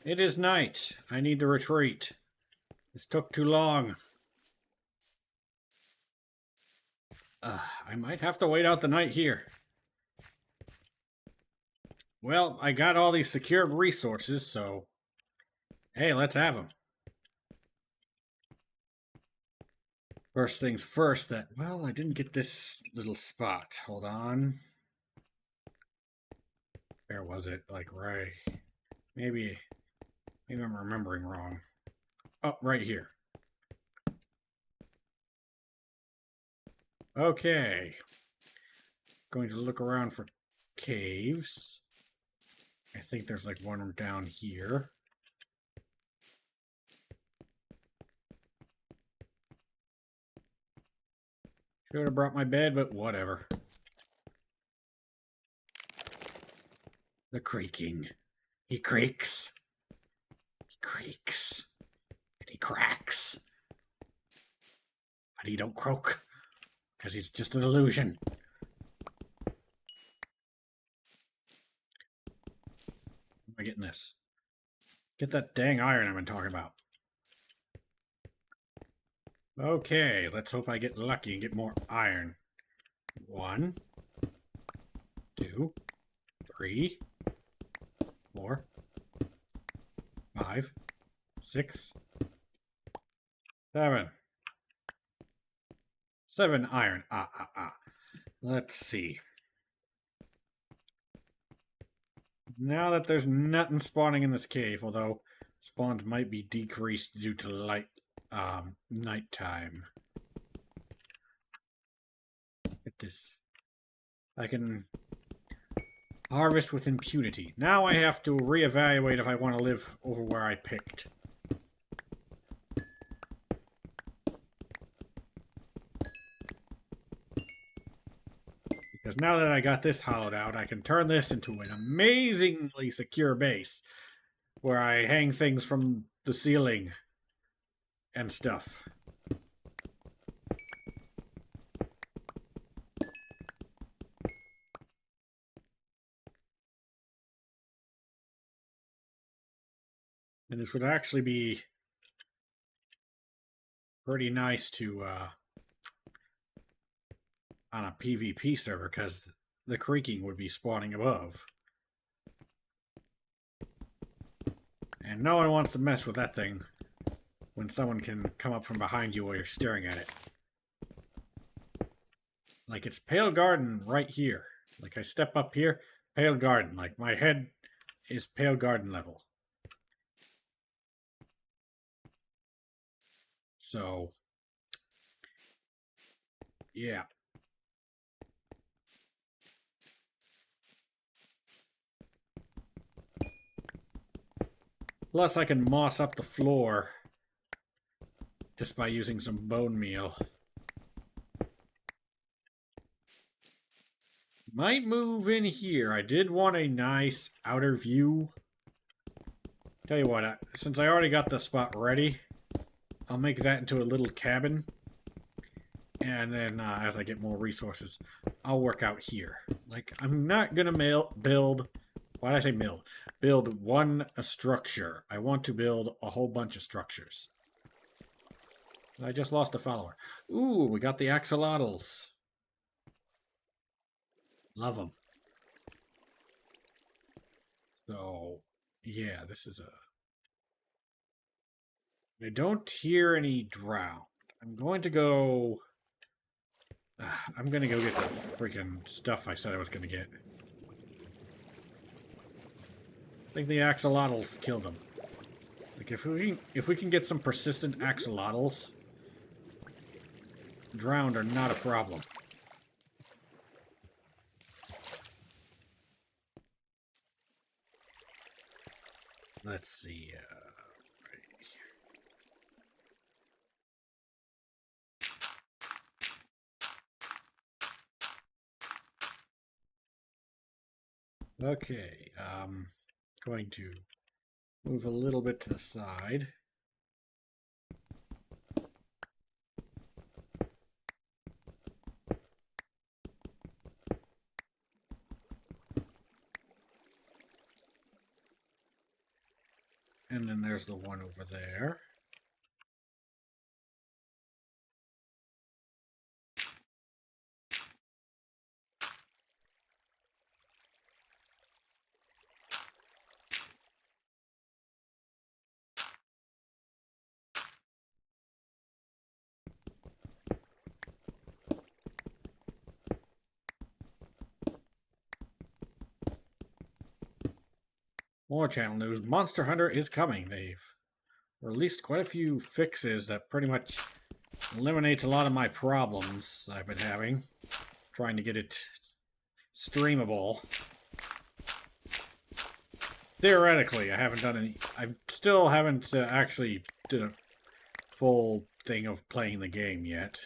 S1: it is night. I need to retreat. This took too long. I might have to wait out the night here. Well, I got all these secured resources, so... Hey, let's have them. First things first, well, I didn't get this little spot. Hold on. Where was it? Like, right... Maybe I'm remembering wrong. Oh, right here. Okay. Going to look around for caves. I think there's like one down here. Should have brought my bed, but whatever. The creaking. He creaks. He creaks. And he cracks. But he don't croak. Because he's just an illusion. How am I getting this? Get that dang iron I've been talking about. Okay, let's hope I get lucky and get more iron. 1, 2, 3, 4, 5, 6, 7. 7 iron. Let's see. Now that there's nothing spawning in this cave, although spawns might be decreased due to nighttime. Look at this. I can harvest with impunity. Now I have to reevaluate if I want to live over where I picked. Because now that I got this hollowed out, I can turn this into an amazingly secure base where I hang things from the ceiling and stuff. And this would actually be pretty nice to on a PvP server, because the creaking would be spawning above. And no one wants to mess with that thing when someone can come up from behind you while you're staring at it. Like, it's Pale Garden right here. Like, I step up here, Pale Garden. Like, my head is Pale Garden level. So, yeah. Plus, I can moss up the floor just by using some bone meal. Might move in here. I did want a nice outer view. Tell you what, since I already got the spot ready, I'll make that into a little cabin. And then, as I get more resources, I'll work out here. Like, I'm not gonna build... Why did I say build? Build one structure. I want to build a whole bunch of structures. I just lost a follower. Ooh, we got the axolotls. Love them. So, yeah, this is a... I don't hear any drowned. I'm going to go... I'm going to go get the freaking stuff I said I was going to get. I think the axolotls killed them. Like, if we can get some persistent axolotls, drowned are not a problem. Let's see. Okay, going to move a little bit to the side. And then there's the one over there. More channel news. Monster Hunter is coming. They've released quite a few fixes that pretty much eliminates a lot of my problems I've been having. Trying to get it streamable. Theoretically, I haven't done any... I still haven't actually did a full thing of playing the game yet.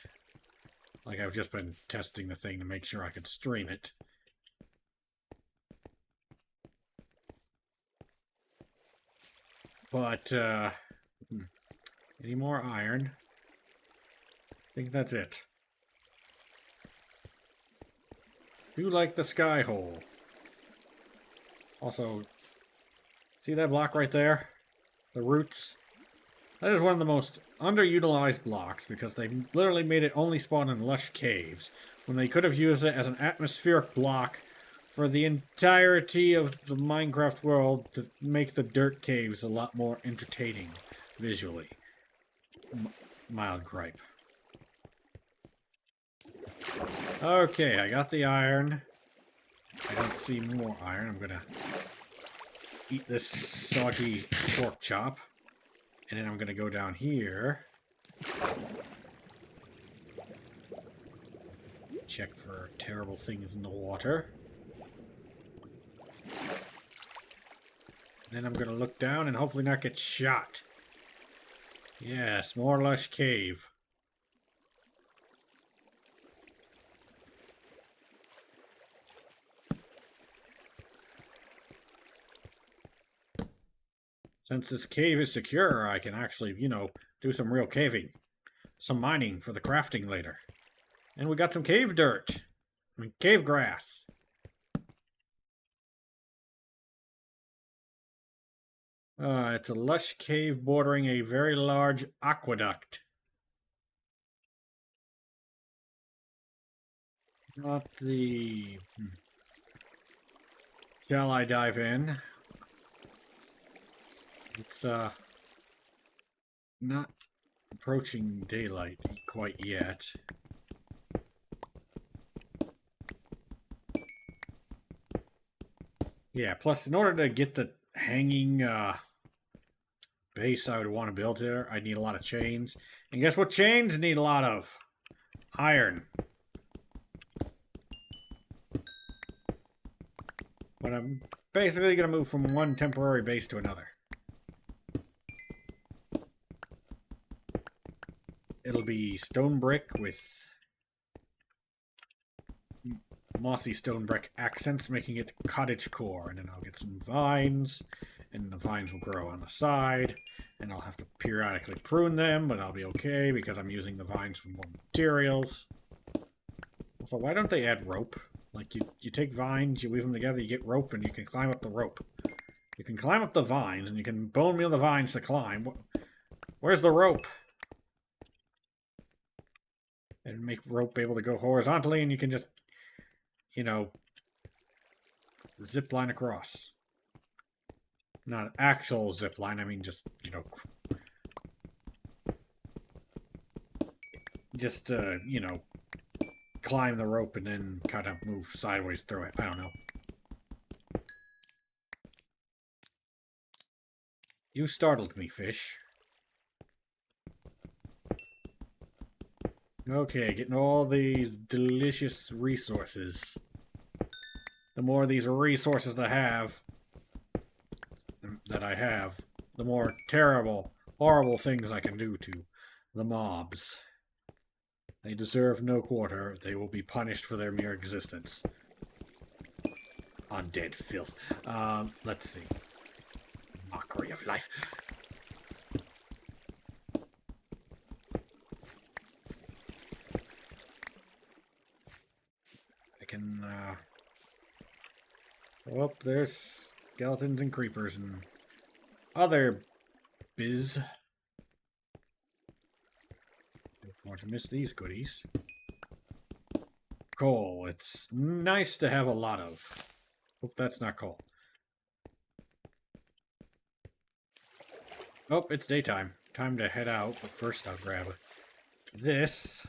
S1: Like, I've just been testing the thing to make sure I could stream it. But, any more iron? I think that's it. Do like the sky hole. Also, see that block right there? The roots? That is one of the most underutilized blocks because they literally made it only spawn in lush caves when they could have used it as an atmospheric block for the entirety of the Minecraft world to make the dirt caves a lot more entertaining visually. Mild gripe. Okay, I got the iron. I don't see more iron. I'm gonna eat this soggy pork chop. And then I'm gonna go down here. Check for terrible things in the water. Then I'm gonna look down and hopefully not get shot. Yes, more lush cave. Since this cave is secure, I can actually, you know, do some real caving. Some mining for the crafting later. And we got some cave dirt. I mean, cave grass. It's a lush cave bordering a very large aqueduct. Not the... Shall I dive in? It's, not approaching daylight quite yet. Yeah, plus in order to get the hanging, base I would want to build here, I need a lot of chains. And guess what chains need a lot of? Iron. But I'm basically going to move from one temporary base to another. It'll be stone brick with mossy stone brick accents, making it cottage core. And then I'll get some vines, and the vines will grow on the side. And I'll have to periodically prune them, but I'll be okay because I'm using the vines for more materials. Also, why don't they add rope? Like, you take vines, you weave them together, you get rope, and you can climb up the rope. You can climb up the vines, and you can bone meal the vines to climb. Where's the rope? And make rope able to go horizontally, and you can just, you know, zip line across. Not an actual zip line, I mean just, you know, you know, climb the rope and then kind of move sideways through it. I don't know. You startled me, fish. Okay, getting all these delicious resources. The more of these resources that I have, the more terrible, horrible things I can do to the mobs. They deserve no quarter. They will be punished for their mere existence. Undead filth. Let's see. Mockery of life. I can, oh, there's skeletons and creepers and other biz. Don't want to miss these goodies. Coal. It's nice to have a lot of. Hope that's not coal. Oh, it's daytime. Time to head out, but first I'll grab this.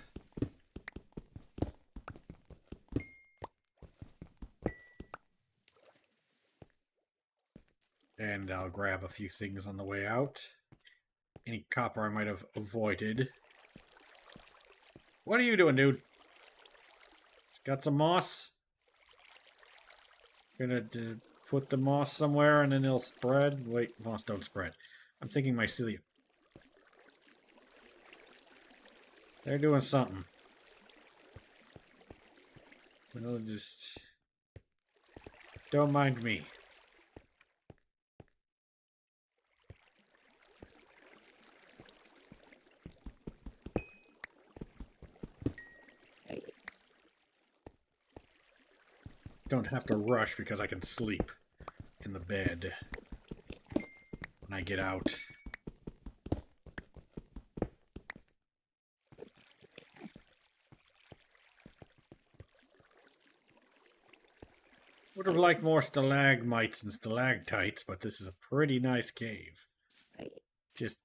S1: And I'll grab a few things on the way out. Any copper I might have avoided. What are you doing, dude? Got some moss? Gonna put the moss somewhere and then it'll spread? Wait, moss don't spread. I'm thinking mycelium. They're doing something. Well, just... don't mind me. Don't have to rush because I can sleep in the bed when I get out. Would have liked more stalagmites and stalactites, but this is a pretty nice cave. Just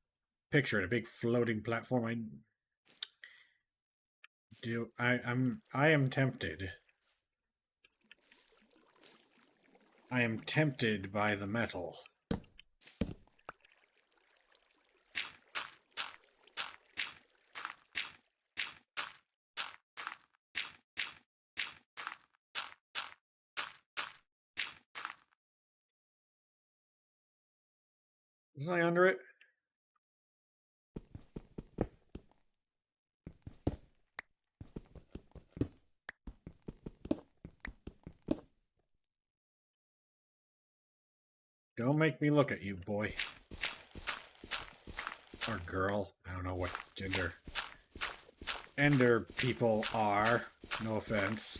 S1: picture it, a big floating platform. I am tempted. I am tempted by the metal. Is I under it? Don't make me look at you, boy. Or girl. I don't know what gender Ender people are. No offense.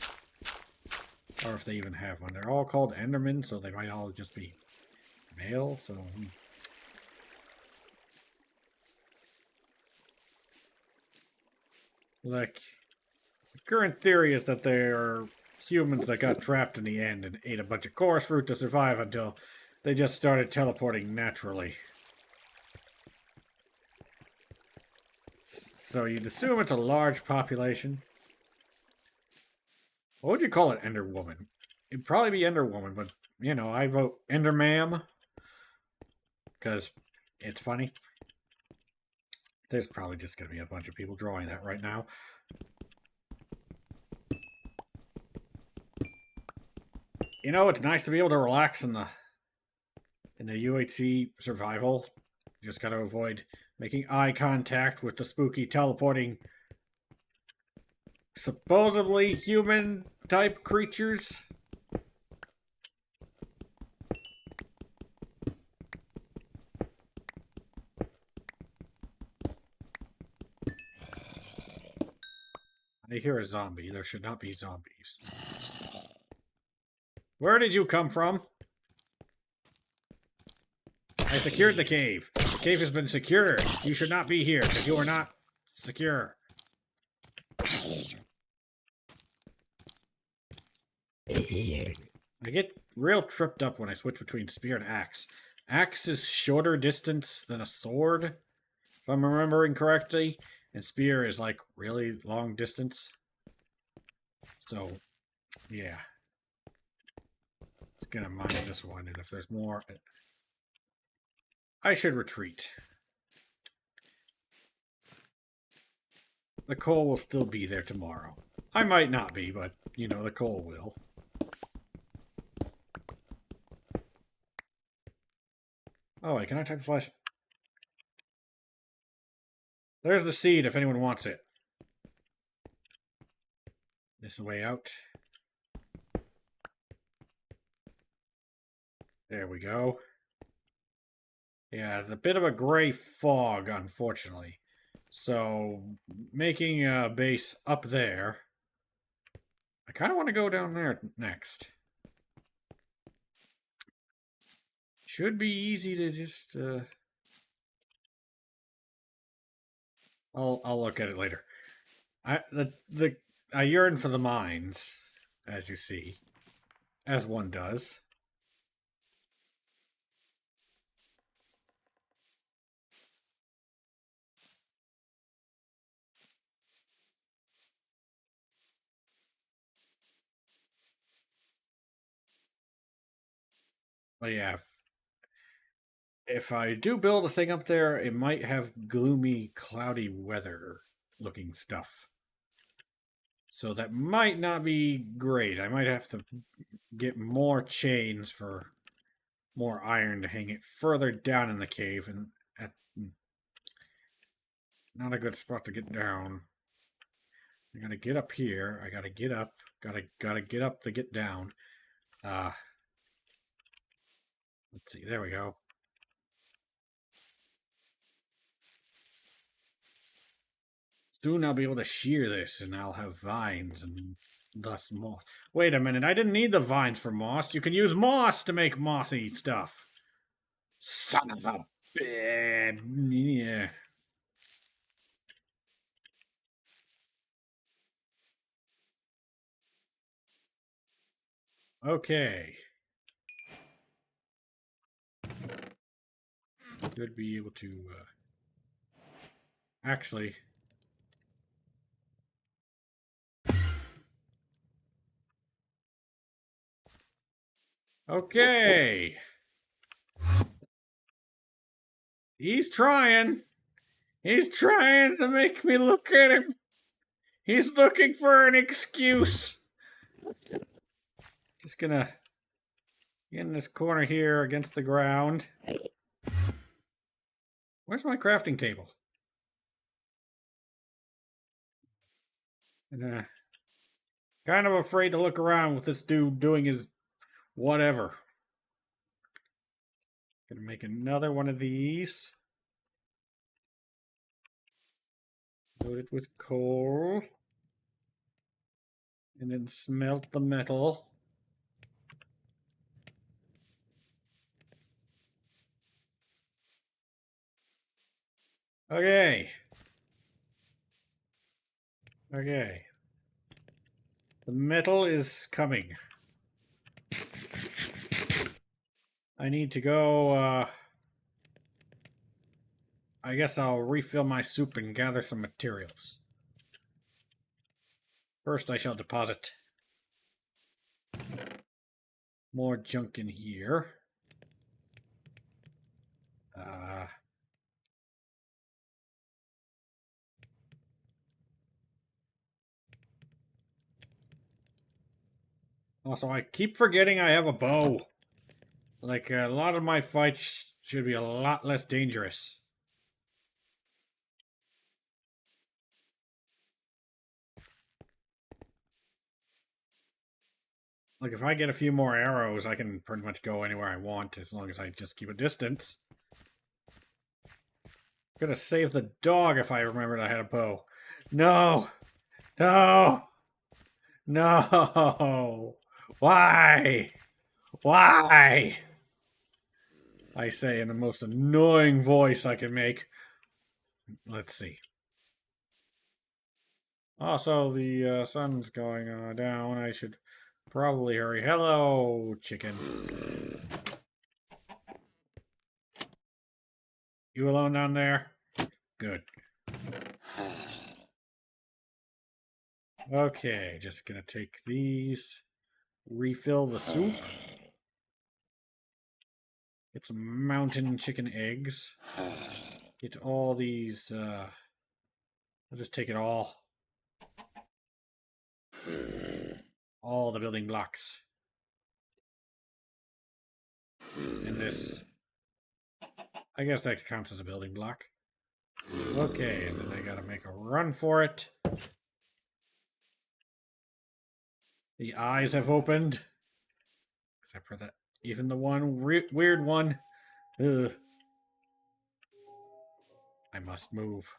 S1: Or if they even have one. They're all called Endermen, so they might all just be male, so... Like, the current theory is that they are humans that got trapped in the end and ate a bunch of chorus fruit to survive until they just started teleporting naturally. So you'd assume it's a large population. What would you call it, Ender Woman? It'd probably be Ender Woman, but, you know, I vote Ender Ma'am. Because it's funny. There's probably just going to be a bunch of people drawing that right now. You know, it's nice to be able to relax in the UHC survival. You just got to avoid making eye contact with the spooky teleporting supposedly human type creatures. I hear a zombie. There should not be zombies. Where did you come from? I secured the cave. The cave has been secured. You should not be here because you are not secure. I get real tripped up when I switch between spear and axe. Axe is shorter distance than a sword, if I'm remembering correctly, and spear is like really long distance. So, yeah. It's gonna mine this one, and if there's more, I should retreat. the coal will still be there tomorrow. I might not be, but, you know, the coal will. Oh, wait, can I type flash? There's the seed if anyone wants it. This is the way out. There we go. Yeah, it's a bit of a gray fog, unfortunately. So, making a base up there. I kind of want to go down there next. Should be easy to just... I'll look at it later. I yearn for the mines, as you see. As one does. But yeah, if I do build a thing up there, it might have gloomy, cloudy weather looking stuff. So that might not be great. I might have to get more chains for more iron to hang it further down in the cave, and at not a good spot to get down. I gotta get up here. I gotta get up. Gotta get up to get down. Let's see. There we go. Soon I'll be able to shear this, and I'll have vines and thus moss. Wait a minute. I didn't need the vines for moss. You can use moss to make mossy stuff. Son of a bitch. Yeah. Okay. Should be able to actually. Okay. He's trying. He's trying to make me look at him. He's looking for an excuse. Just gonna get in this corner here against the ground. Where's my crafting table? Kind of afraid to look around with this dude doing his whatever. Gonna make another one of these. Load it with coal. And then smelt the metal. Okay. Okay. The metal is coming. I need to go, I guess I'll refill my soup and gather some materials. First, I shall deposit more junk in here. Also, I keep forgetting I have a bow. Like, a lot of my fights should be a lot less dangerous. Like, if I get a few more arrows, I can pretty much go anywhere I want, as long as I just keep a distance. I'm gonna save the dog if I remembered I had a bow. No! No! No! Why? Why? I say in the most annoying voice I can make. Let's see. Also, the sun's going down. I should probably hurry. Hello, chicken. You alone down there? Good. Okay, just gonna take these. Refill the soup. Get some mountain chicken eggs. Get all these, I'll just take it all. All the building blocks. And this. I guess that counts as a building block. Okay, and then I gotta make a run for it. The eyes have opened. Except for that, even the one weird one. Ugh. I must move.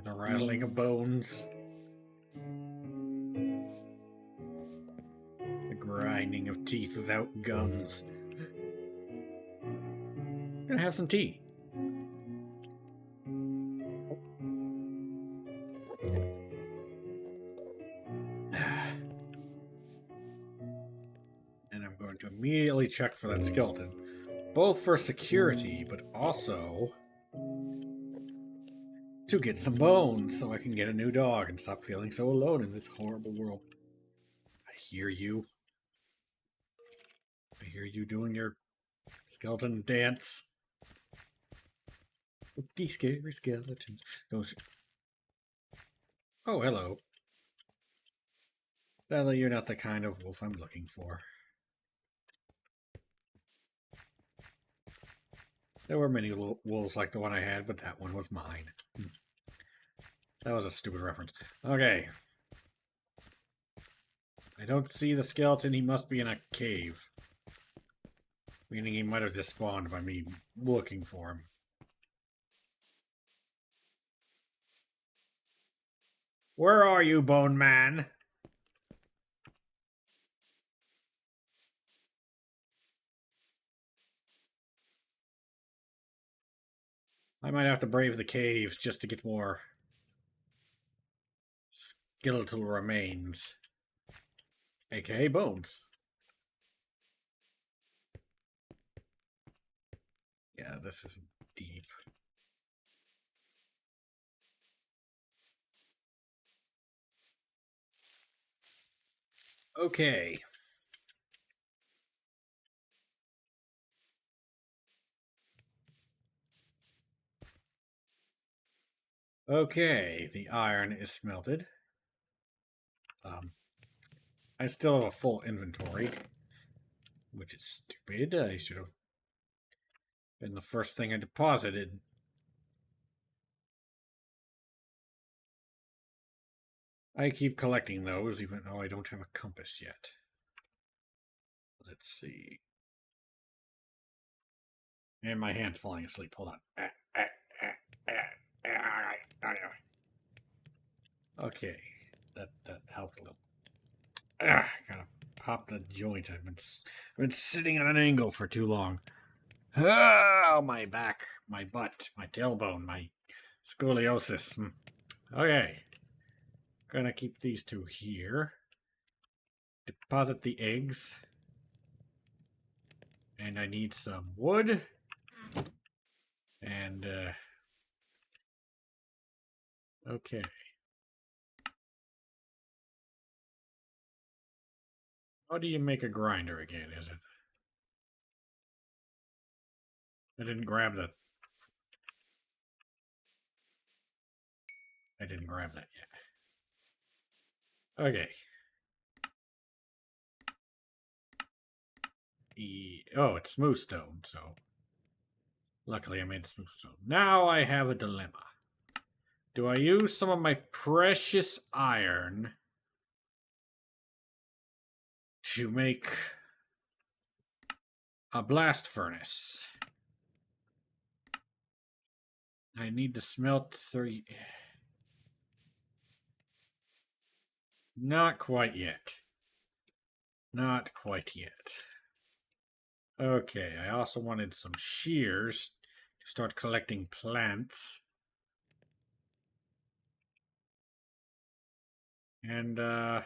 S1: The rattling of bones. The grinding of teeth without gums. I'm gonna have some tea. And I'm going to immediately check for that skeleton. Both for security, but also to get some bones so I can get a new dog and stop feeling so alone in this horrible world. I hear you. I hear you doing your skeleton dance. Spooky, scary skeletons. Oh, hello. Sadly, you're not the kind of wolf I'm looking for. There were many wolves like the one I had, but that one was mine. That was a stupid reference. Okay. I don't see the skeleton. He must be in a cave. Meaning he might have just spawned by me looking for him. Where are you, Bone Man? I might have to brave the caves just to get more skeletal remains. AKA bones. Yeah, this is deep. Okay. Okay, the iron is smelted. I still have a full inventory, which is stupid. I should have been the first thing I deposited. I keep collecting those, even though I don't have a compass yet. Let's see. And my hand's falling asleep. Hold on. Okay, that helped a little. Gotta pop the joint. I've been sitting at an angle for too long. Oh, my back, my butt, my tailbone, my scoliosis. Okay, gonna keep these two here. Deposit the eggs. And I need some wood. And, okay. How do you make a grinder again, is it? I didn't grab that. I didn't grab that yet. Okay. Oh, it's smooth stone, so luckily I made the smooth stone. Now I have a dilemma. Do I use some of my precious iron to make a blast furnace? I need to smelt 3. Not quite yet. Not quite yet. Okay, I also wanted some shears to start collecting plants. And, I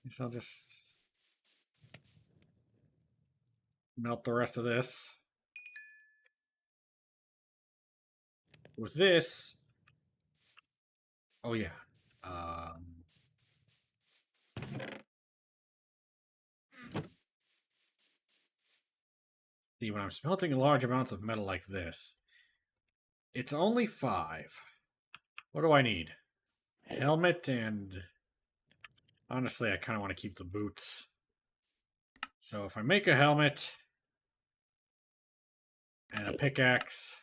S1: guess I'll just Melt the rest of this. With this... Oh, yeah. See, when I'm smelting large amounts of metal like this, it's only 5. What do I need? Helmet and... Honestly, I kind of want to keep the boots. So if I make a helmet and a pickaxe...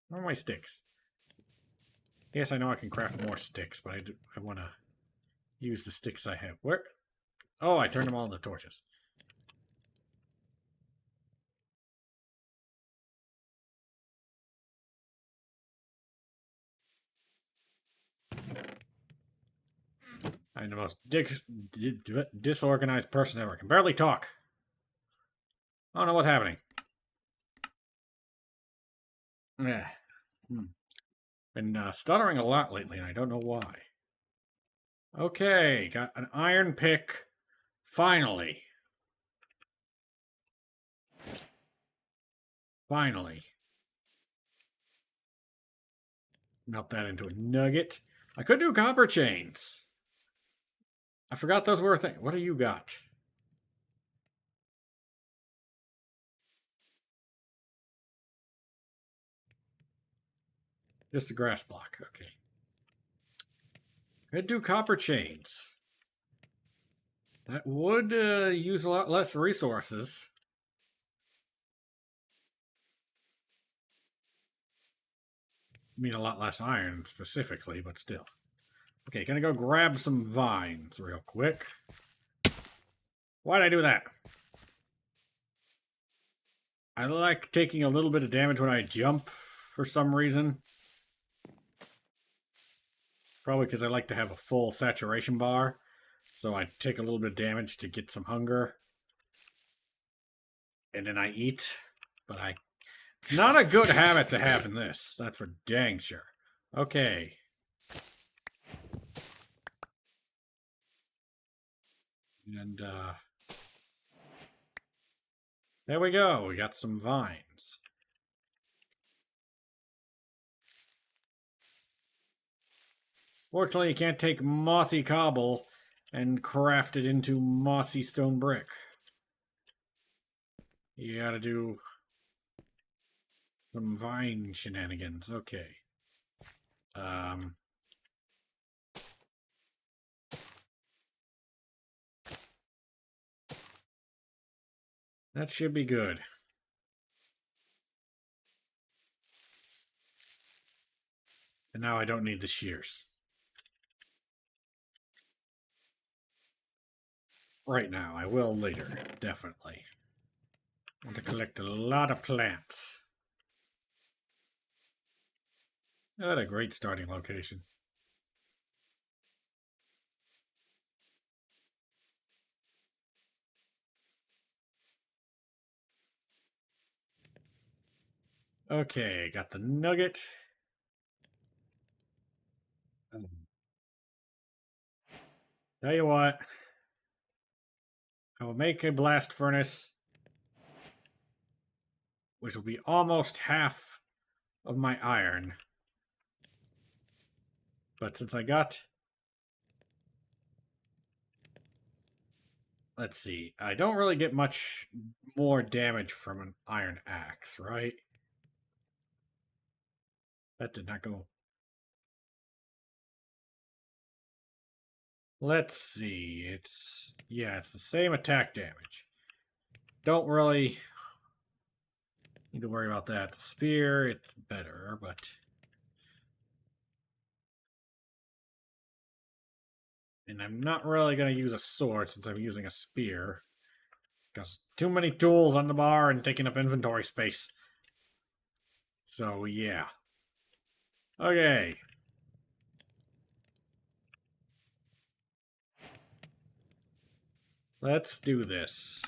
S1: Where are my sticks? Yes, I know I can craft more sticks, but I want to use the sticks I have. Where? Oh, I turned them all into torches. I'm the most disorganized person ever. I can barely talk. I don't know what's happening. Yeah. Been stuttering a lot lately, and I don't know why. Okay, got an iron pick. Finally. Finally. Melt that into a nugget. I could do copper chains. I forgot those were a thing. What do you got? Just a grass block. Okay. Could do copper chains. That would use a lot less resources. I mean, a lot less iron specifically, but still. Okay, gonna go grab some vines real quick. Why'd I do that? I like taking a little bit of damage when I jump for some reason. Probably because I like to have a full saturation bar. So I take a little bit of damage to get some hunger. And then I eat. But it's not a good habit to have in this. That's for dang sure. Okay. And, there we go. We got some vines. Fortunately, you can't take mossy cobble and craft it into mossy stone brick. You gotta do some vine shenanigans. Okay. That should be good. And now I don't need the shears. Right now, I will later, definitely. I want to collect a lot of plants. What a great starting location. Okay, got the nugget. Tell you what, I will make a blast furnace, which will be almost half of my iron. But since I got... Let's see, I don't really get much more damage from an iron axe, right? That did not go... Let's see, it's the same attack damage. Don't really need to worry about that. The spear, it's better, but... And I'm not really going to use a sword since I'm using a spear. Because too many tools on the bar and taking up inventory space. So, yeah. Okay. Let's do this.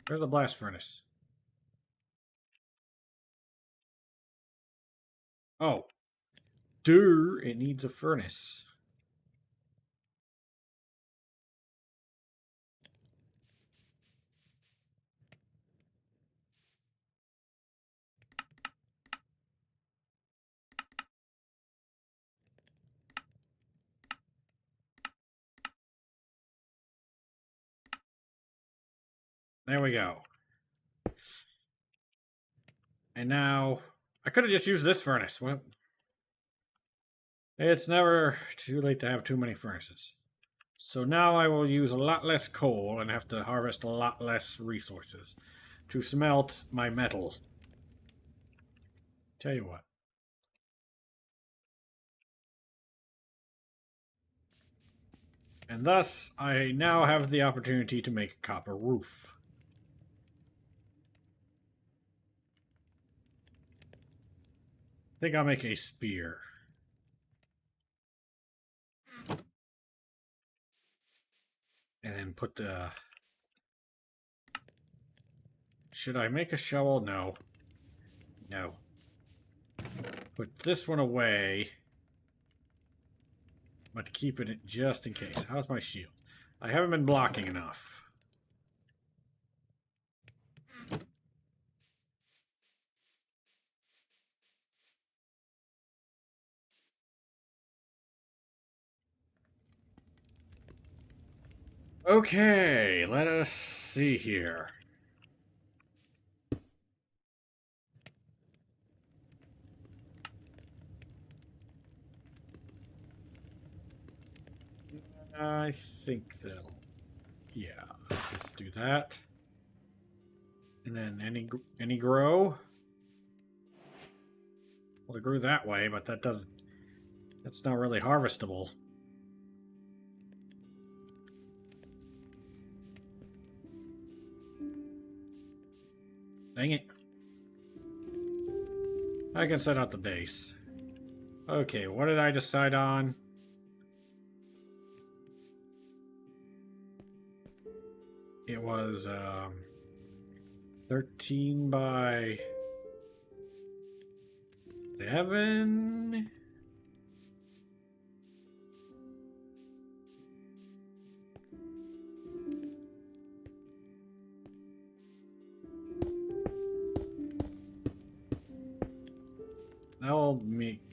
S1: Where's the blast furnace? Oh, it needs a furnace. There we go. And now, I could have just used this furnace. Well, it's never too late to have too many furnaces. So now I will use a lot less coal and have to harvest a lot less resources to smelt my metal. Tell you what. And thus, I now have the opportunity to make a copper roof. I think I'll make a spear. And then put the... Should I make a shovel? No. No. Put this one away. But keep it just in case. How's my shield? I haven't been blocking enough. Okay, let us see here. I think that'll... Yeah, just do that. And then any grow? Well, it grew that way, but that doesn't... That's not really harvestable. Dang it. I can set out the base. Okay, what did I decide on? It was 13 by 7.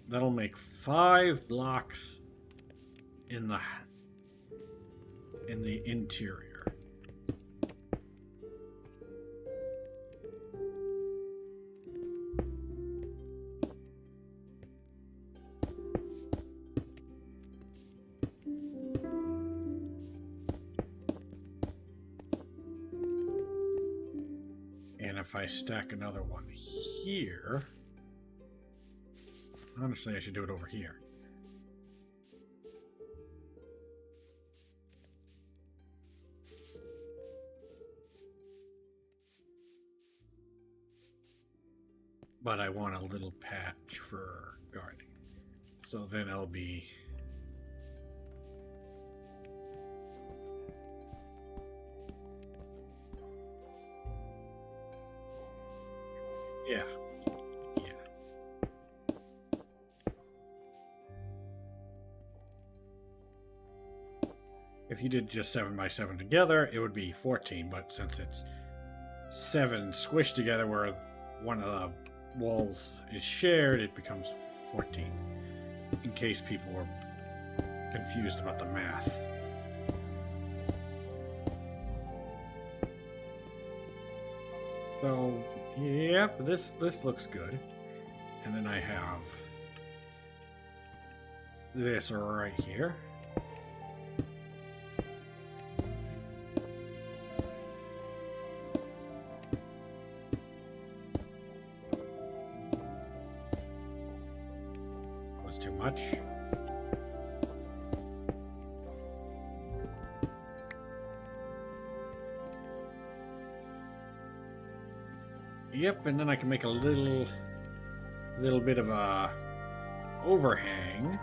S1: That'll make 5 blocks in the interior. And if I stack another one here... Honestly, I should do it over here. But I want a little patch for gardening. So then I'll be... Yeah. If you did just 7 by 7 together, it would be 14, but since it's 7 squished together where one of the walls is shared, it becomes 14. In case people were confused about the math. So, yep, this looks good. And then I have this right here. Was too much. Yep, and then I can make a little bit of a overhang,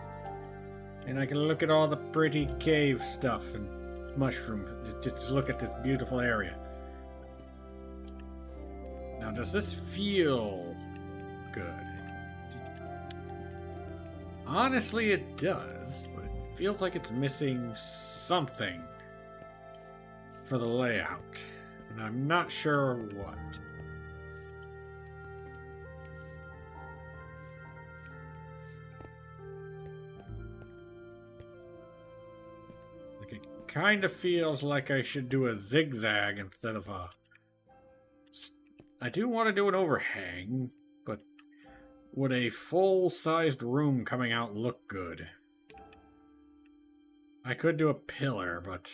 S1: and I can look at all the pretty cave stuff and mushroom. Just look at this beautiful area. Now, does this feel good? Honestly, it does, but it feels like it's missing something for the layout, and I'm not sure what. Like, it kind of feels like I should do a zigzag instead of a... I do want to do an overhang, but would a full-sized room coming out look good? I could do a pillar, but...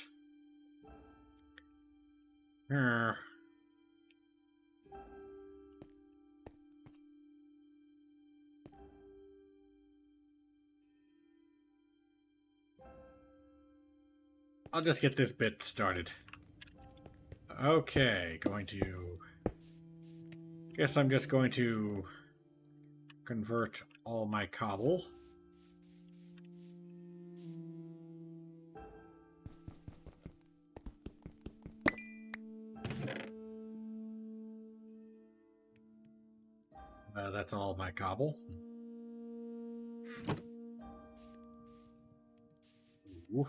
S1: I'll just get this bit started. Okay, going to... Guess I'm just going to convert all my cobble. That's all my cobble. Ooh.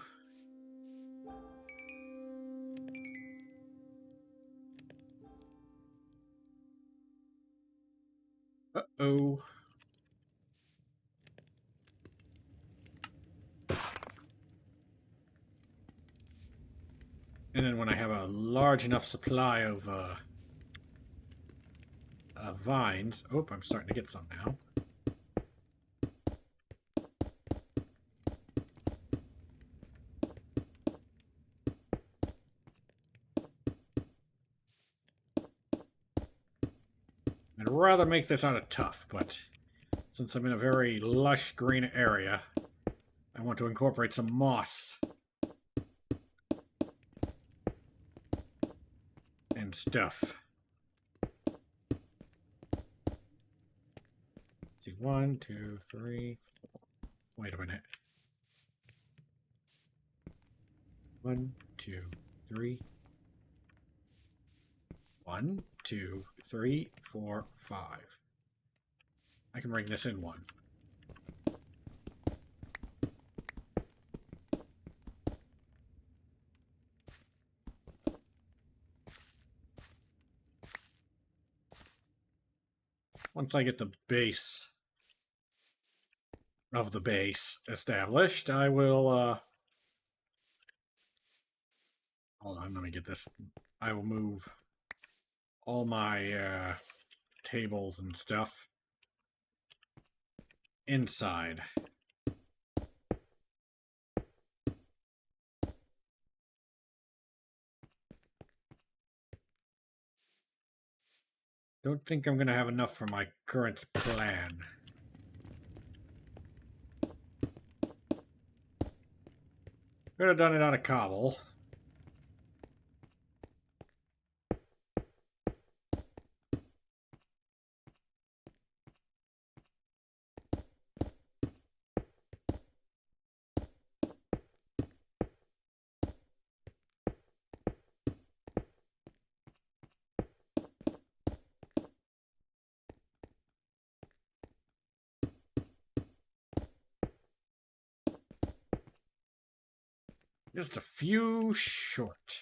S1: Uh-oh. And then when I have a large enough supply of vines... Oh, I'm starting to get some now. I'd rather make this out of tuff, but since I'm in a very lush green area, I want to incorporate some moss and stuff. Let's see, 1, 2, 3, 4. Wait a minute. 1, 2, 3. 1, 2, 3, 4, 5. I can bring this in 1. Once I get the base of the base established, I will, hold on, let me get this. I will move all my, tables and stuff inside. Don't think I'm going to have enough for my current plan. Could have done it out of cobble. Just a few short.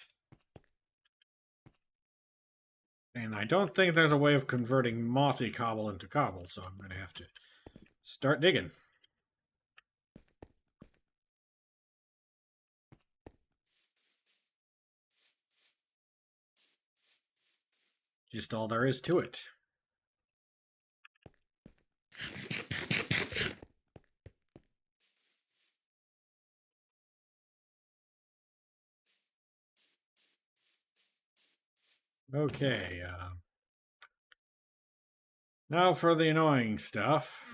S1: And I don't think there's a way of converting mossy cobble into cobble, so I'm going to have to start digging. Just all there is to it. Okay, now for the annoying stuff.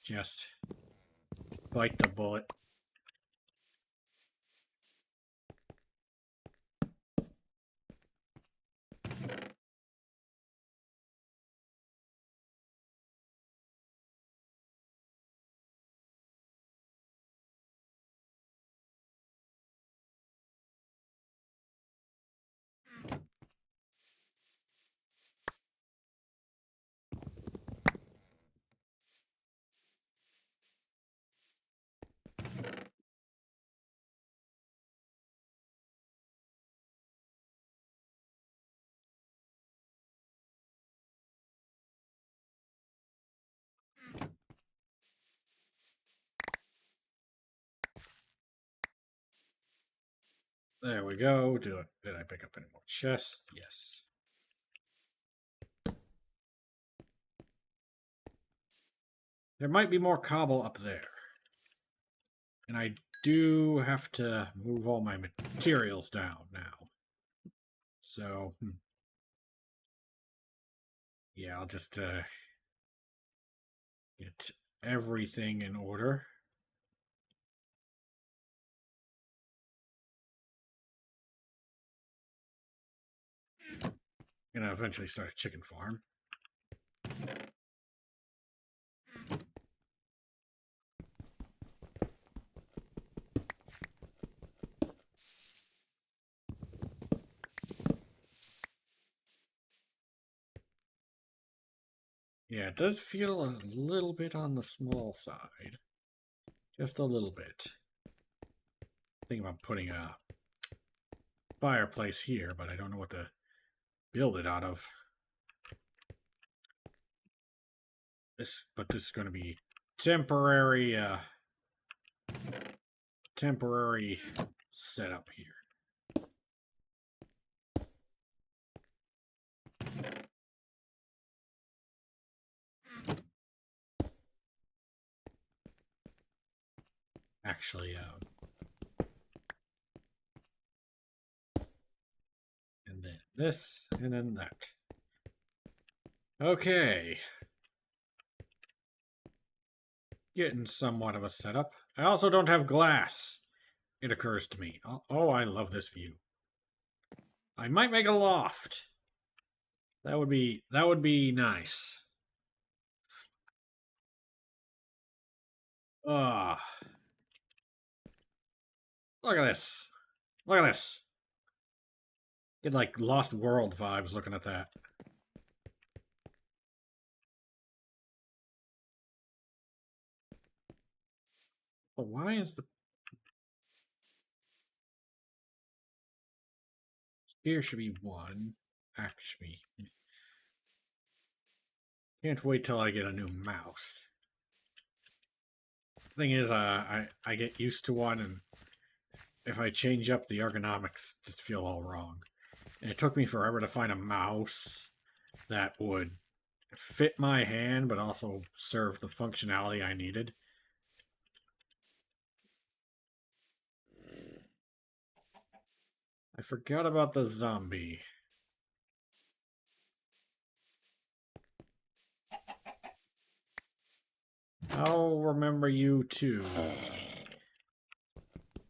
S1: Just bite the bullet. There we go. Did I pick up any more chests? Yes. There might be more cobble up there. And I do have to move all my materials down now. So, yeah, I'll just get everything in order. Gonna eventually start a chicken farm. Yeah, it does feel a little bit on the small side. Just a little bit. I think I'm putting a fireplace here, but I don't know what to build it out of. This is going to be temporary setup here. Actually, and then this, and then that. Okay. Getting somewhat of a setup. I also don't have glass. It occurs to me. Oh, I love this view. I might make a loft. That would be nice. Ah. Look at this. Look at this. Get like Lost World vibes looking at that. But why is the spear should be one? Actually, can't wait till I get a new mouse. Thing is, I get used to one, and if I change up, the ergonomics just feel all wrong. And it took me forever to find a mouse that would fit my hand, but also serve the functionality I needed. I forgot about the zombie. I'll remember you too.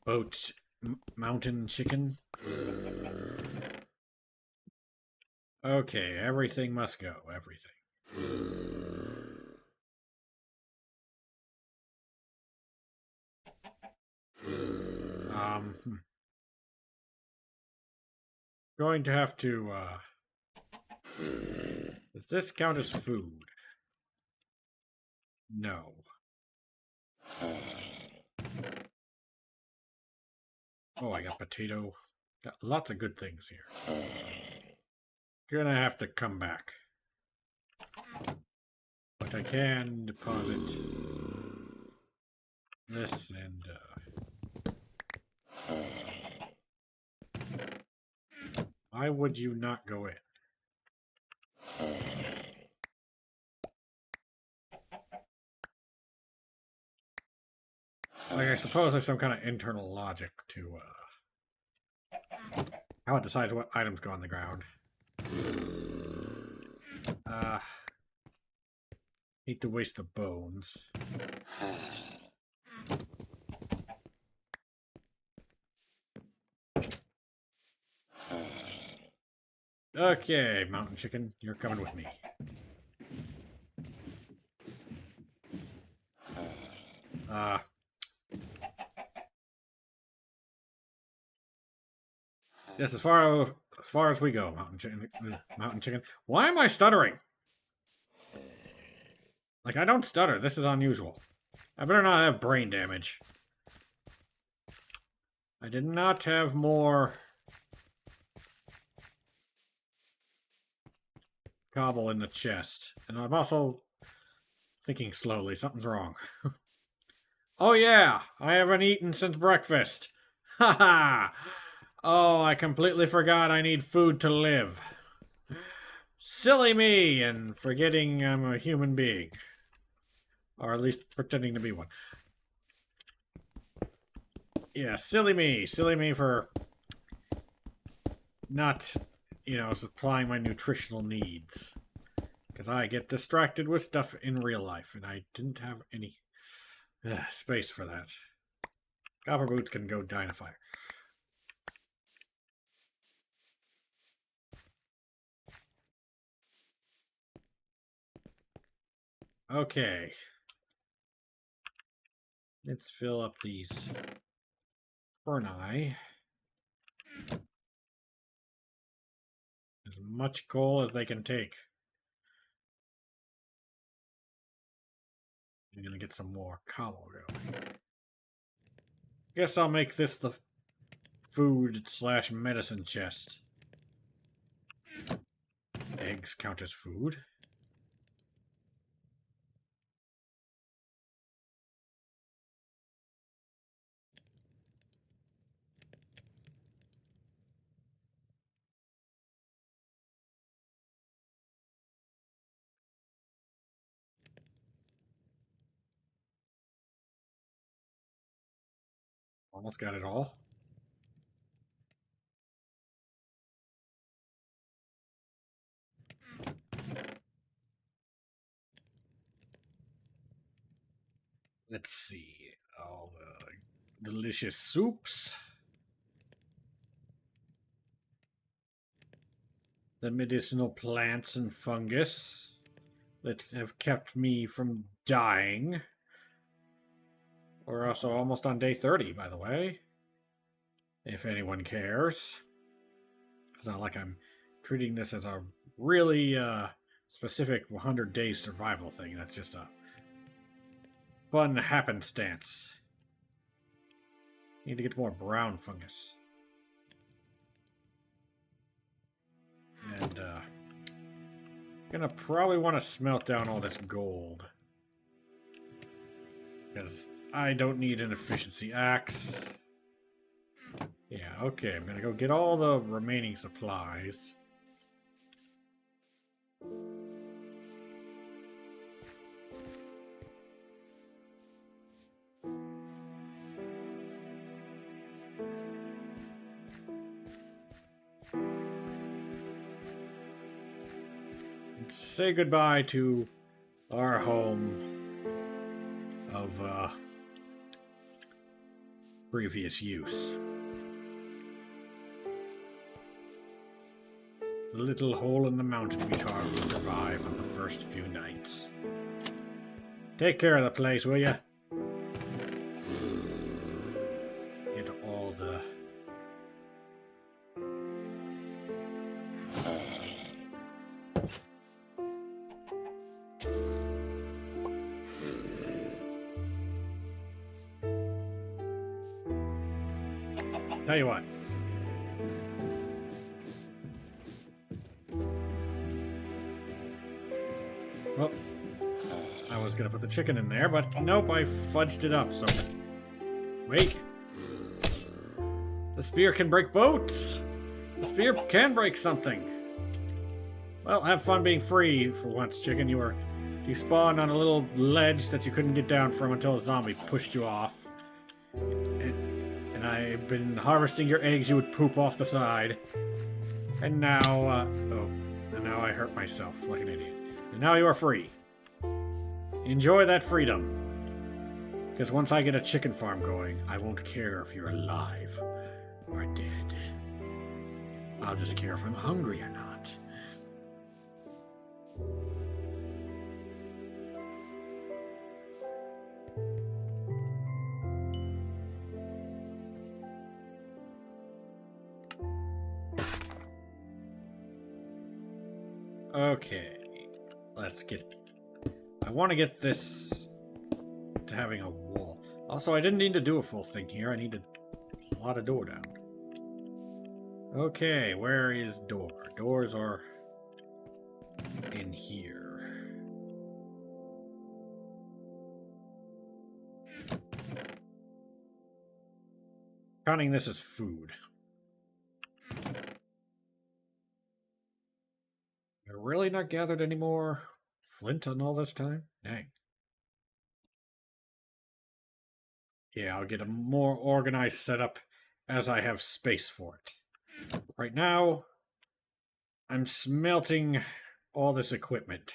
S1: Boat mountain chicken. Okay, everything must go. Everything. Going to have to, does this count as food? No. Oh, I got potato. Got lots of good things here. Gonna have to come back. But I can deposit this and, why would you not go in? Like, I suppose there's some kind of internal logic to, how it decides what items go on the ground. Hate to waste the bones. Okay, mountain chicken, you're coming with me. That's as far as we go, mountain chicken. Mountain chicken. Why am I stuttering? Like, I don't stutter. This is unusual. I better not have brain damage. I did not have more cobble in the chest. And I'm also thinking slowly. Something's wrong. Oh yeah, I haven't eaten since breakfast. Ha ha! Oh, I completely forgot I need food to live. Silly me, and forgetting I'm a human being. Or at least pretending to be one. Yeah, silly me. Silly me for not, supplying my nutritional needs. Because I get distracted with stuff in real life, and I didn't have any space for that. Copper boots can go die in a fire. Okay. Let's fill up these ferni. As much coal as they can take. I'm gonna get some more cobble going. Guess I'll make this the food/medicine chest. Eggs count as food. Almost got it all. Let's see. All the delicious soups. The medicinal plants and fungus that have kept me from dying. We're also almost on day 30, by the way. If anyone cares. It's not like I'm treating this as a really specific 100 days survival thing. That's just a fun happenstance. Need to get more brown fungus. And gonna probably want to smelt down all this gold. Because I don't need an efficiency axe. Yeah, okay, I'm gonna go get all the remaining supplies. And say goodbye to our home of previous use. The little hole in the mountain we carved to survive on the first few nights. Take care of the place, will ya? Get all the... Tell you what. Well, I was gonna put the chicken in there, but nope, I fudged it up, so... Wait. The spear can break boats! The spear can break something! Well, have fun being free for once, chicken. You spawned on a little ledge that you couldn't get down from until a zombie pushed you off. And I've been harvesting your eggs you would poop off the side. And now, and now I hurt myself like an idiot. And now you are free. Enjoy that freedom. Because once I get a chicken farm going, I won't care if you're alive or dead. I'll just care if I'm hungry or not. Okay, let's get... I want to get this to having a wall. Also, I didn't need to do a full thing here. I needed a lot of door down. Okay, where is door? Doors are in here. Counting this as food. really not gathered any more flint on all this time? Dang. Yeah, I'll get a more organized setup as I have space for it. Right now, I'm smelting all this equipment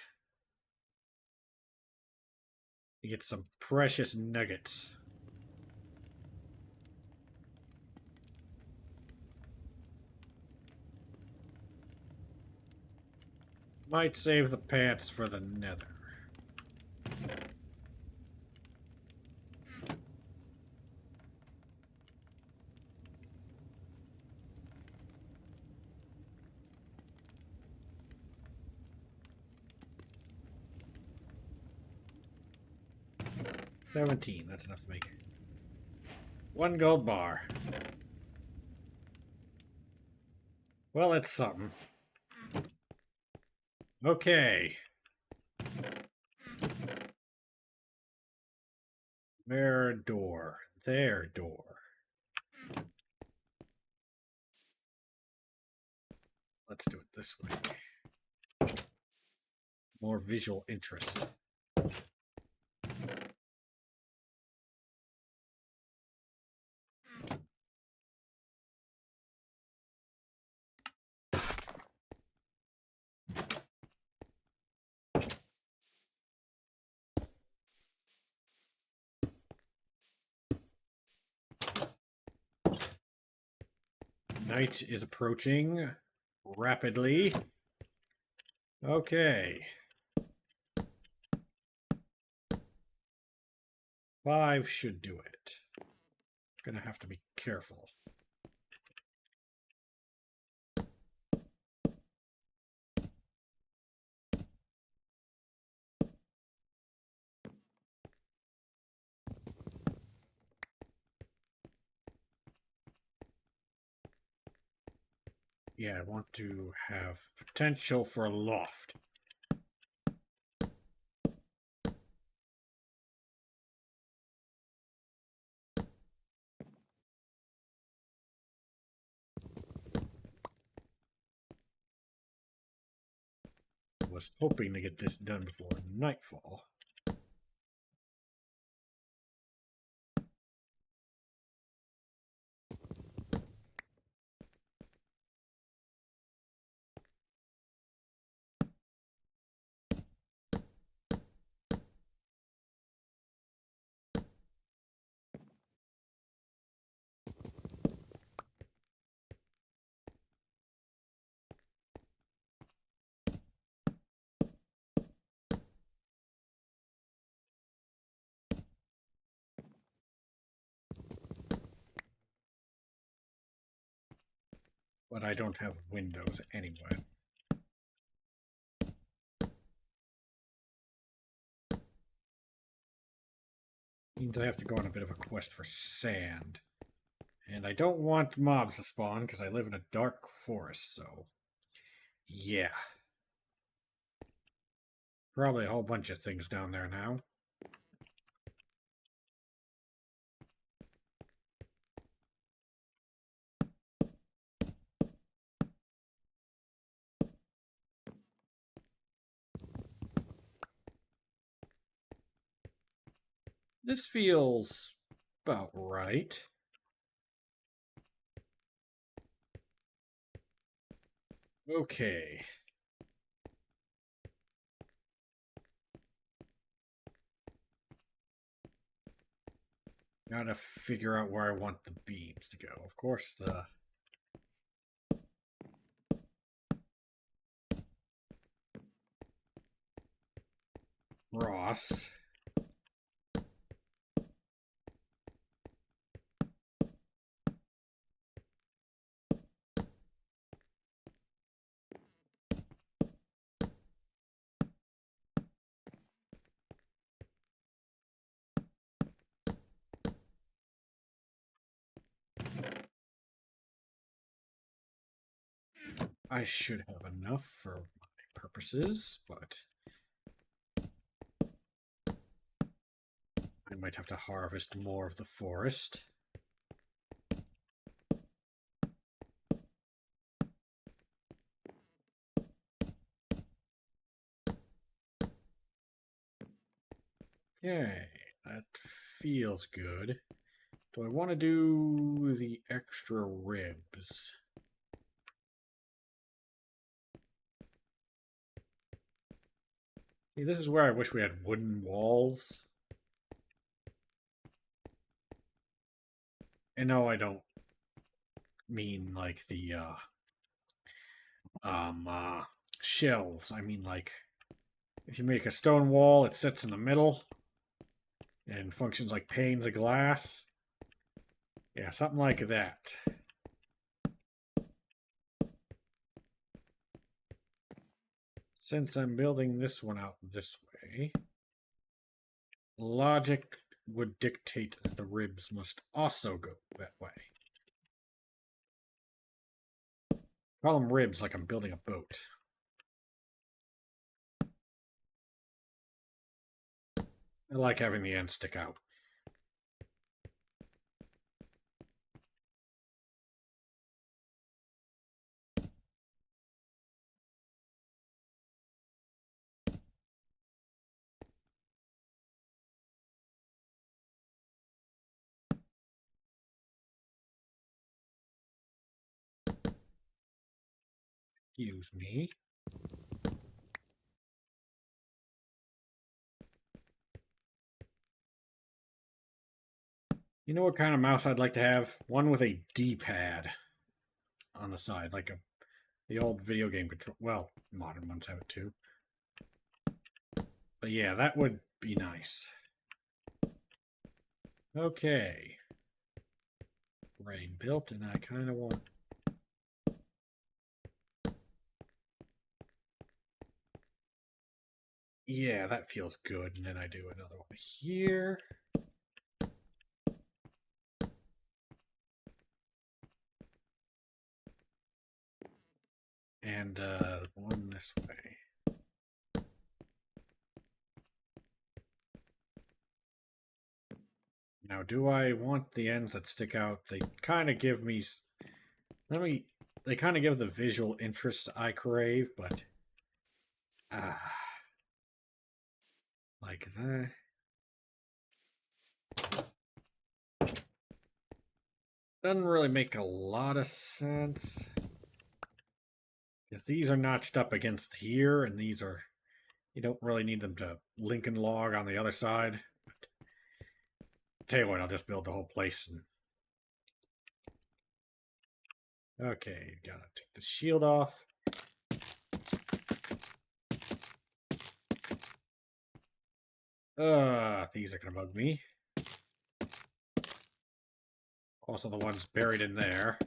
S1: to get some precious nuggets. Might save the pants for the nether. $17, that's enough to make 1 gold bar. Well, it's something. Okay. Where door? There door. Let's do it this way. More visual interest. Night is approaching rapidly. Okay. 5 should do it. Gonna have to be careful. Yeah, I want to have potential for a loft. Was hoping to get this done before nightfall. But I don't have windows anyway. Means I have to go on a bit of a quest for sand. And I don't want mobs to spawn because I live in a dark forest, so... yeah. Probably a whole bunch of things down there now. This feels about right. Okay. Gotta figure out where I want the beams to go. Of course, the... Ross. I should have enough for my purposes, but... I might have to harvest more of the forest. Okay, that feels good. Do I want to do the extra ribs? See, this is where I wish we had wooden walls. And no, I don't mean like the shelves. I mean like if you make a stone wall, it sits in the middle and functions like panes of glass. Yeah, something like that. Since I'm building this one out this way, logic would dictate that the ribs must also go that way. Call them ribs like I'm building a boat. I like having the ends stick out. Excuse me. You know what kind of mouse I'd like to have? One with a D-pad on the side, like the old video game control. Well, modern ones have it too. But yeah, that would be nice. Okay. Rain built, and I kind of want... Yeah, that feels good. And then I do another one here. And one this way. Now, do I want the ends that stick out? They kind of give me... They kind of give the visual interest I crave, but... like that. Doesn't really make a lot of sense. Because these are notched up against here, and these are... You don't really need them to link and log on the other side. But tell you what, I'll just build the whole place. And... Okay, gotta take the shield off. These are gonna bug me. Also the ones buried in there.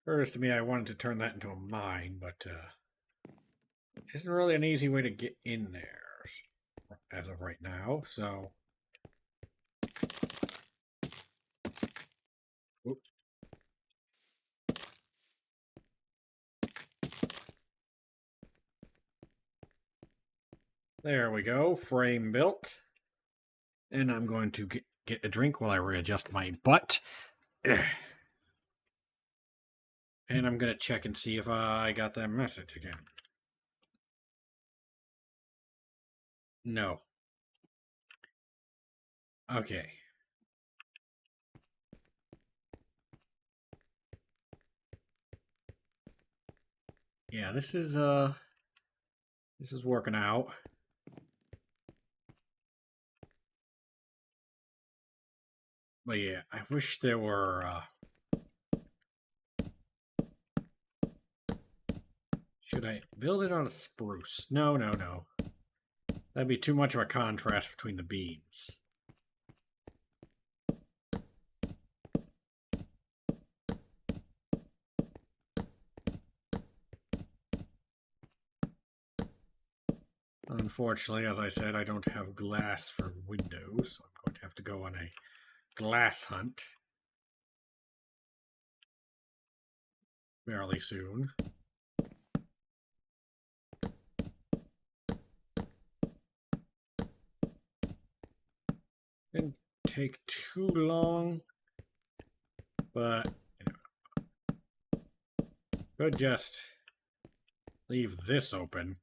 S1: Occurs to me I wanted to turn that into a mine, but isn't really an easy way to get in there as of right now, so... Oop. There we go, frame built. And I'm going to get a drink while I readjust my butt. And I'm going to check and see if I got that message again. No. Okay. Yeah, this is working out. But yeah, I wish there were, should I build it on a spruce? No, no, no. That'd be too much of a contrast between the beams. Unfortunately, as I said, I don't have glass for windows, so I'm going to have to go on a glass hunt fairly soon. Didn't take too long, but you know, could just leave this open.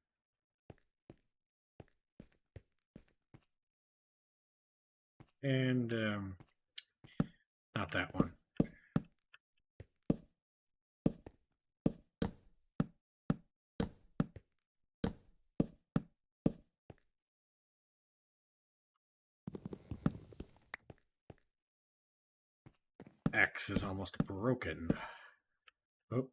S1: And not that one. X is almost broken. Oh.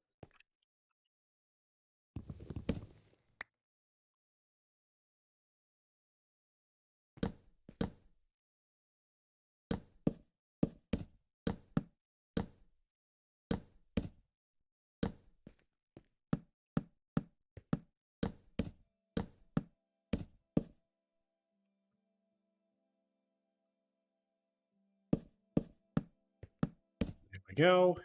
S1: There we go.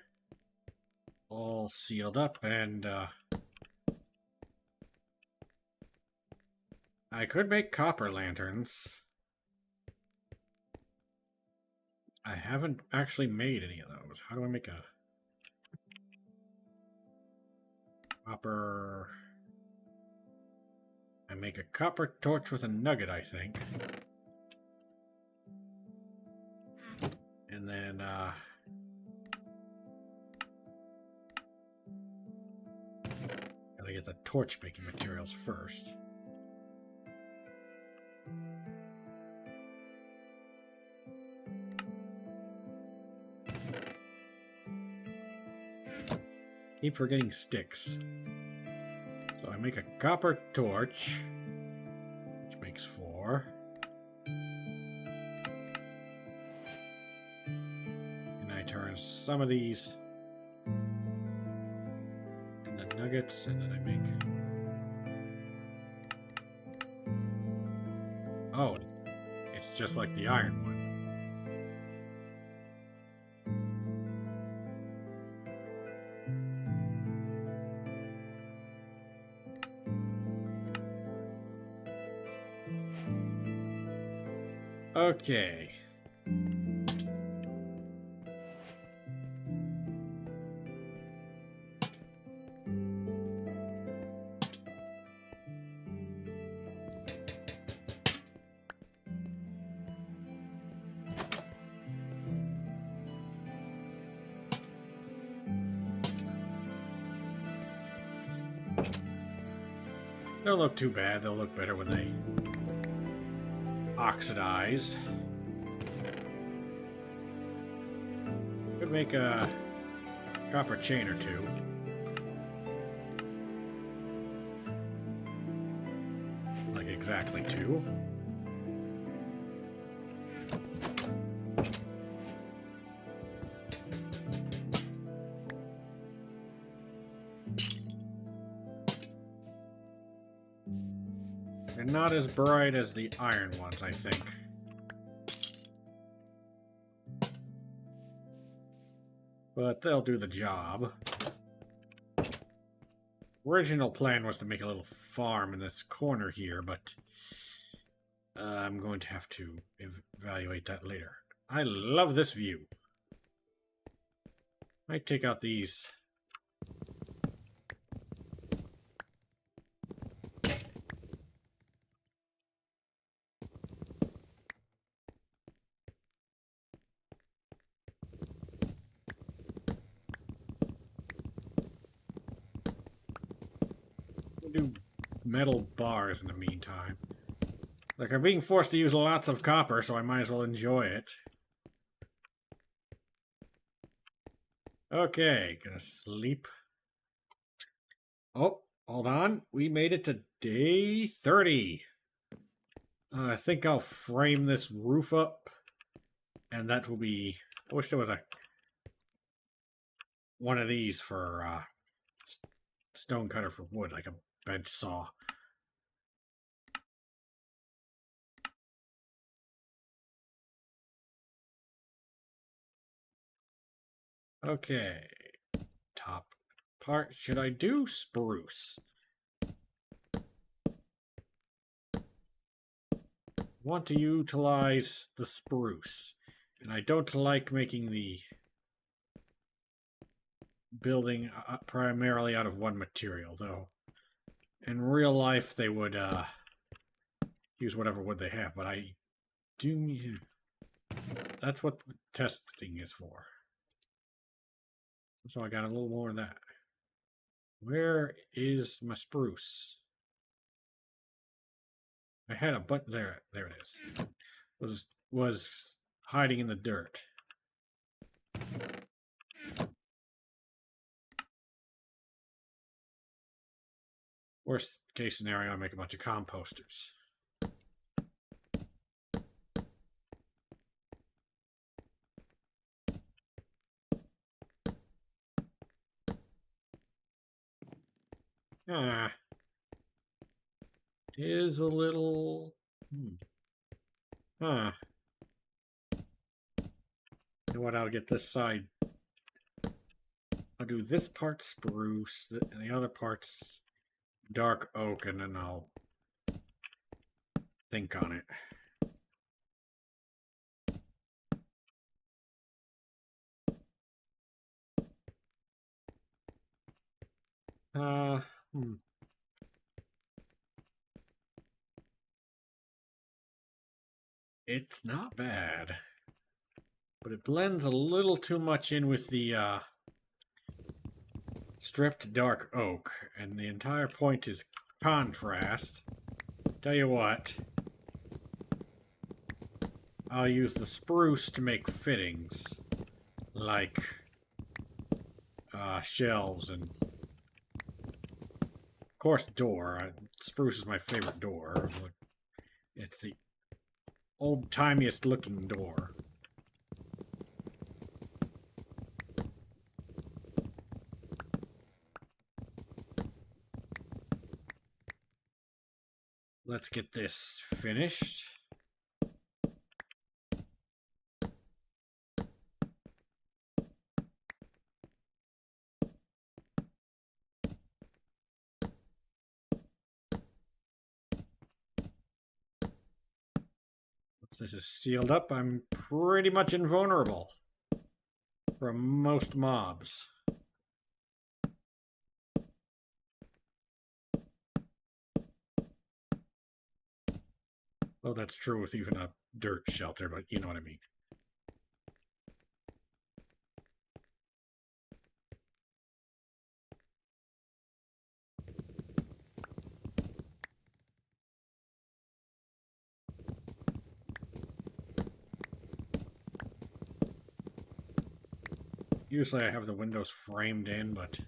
S1: All sealed up, and I could make copper lanterns. I haven't actually made any of those. How do I make a copper? I make a copper torch with a nugget, I think. And then, gotta get the torch making materials first. Keep forgetting sticks. So I make a copper torch, which makes 4. And I turn some of these into nuggets, and then I make... Oh, it's just like the iron one. Okay. They'll look too bad. They'll look better when they oxidize. Could make a copper chain or 2. Like exactly 2. They're not as bright as the iron ones, I think. But they'll do the job. Original plan was to make a little farm in this corner here, but I'm going to have to evaluate that later. I love this view. Might take out these. Do metal bars in the meantime. Like, I'm being forced to use lots of copper, so I might as well enjoy it. Okay, gonna sleep. Oh, hold on. We made it to day 30. I think I'll frame this roof up, and that will be... I wish there was a one of these for stone cutter for wood, like a bench saw. Okay, top part. Should I do spruce? Want to utilize the spruce, and I don't like making the building primarily out of one material, though. In real life, they would use whatever wood they have, but I do. That's what the testing is for. So I got a little more of that. Where is my spruce? I had a butt there. There it is. Was hiding in the dirt. Worst case scenario, I make a bunch of composters. Ah, is a little. Huh. You know what? I'll get this side. I'll do this part spruce, and the other part's dark oak, and then I'll think on it. Uh, hmm. It's not bad, but it blends a little too much in with the stripped dark oak, and the entire point is contrast. Tell you what, I'll use the spruce to make fittings, like shelves and, of course, door. Spruce is my favorite door. It's the old-timiest looking door. Let's get this finished. Once this is sealed up, I'm pretty much invulnerable from most mobs. Well, that's true with even a dirt shelter, but you know what I mean. Usually I have the windows framed in, but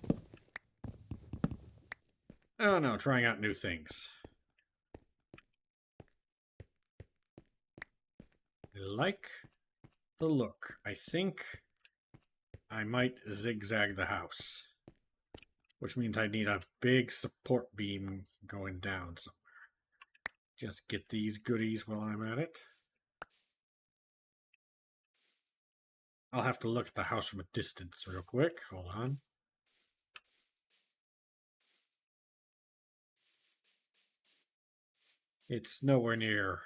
S1: I don't know, trying out new things. I like the look. I think I might zigzag the house, which means I need a big support beam going down somewhere. Just get these goodies while I'm at it. I'll have to look at the house from a distance real quick. Hold on. It's nowhere near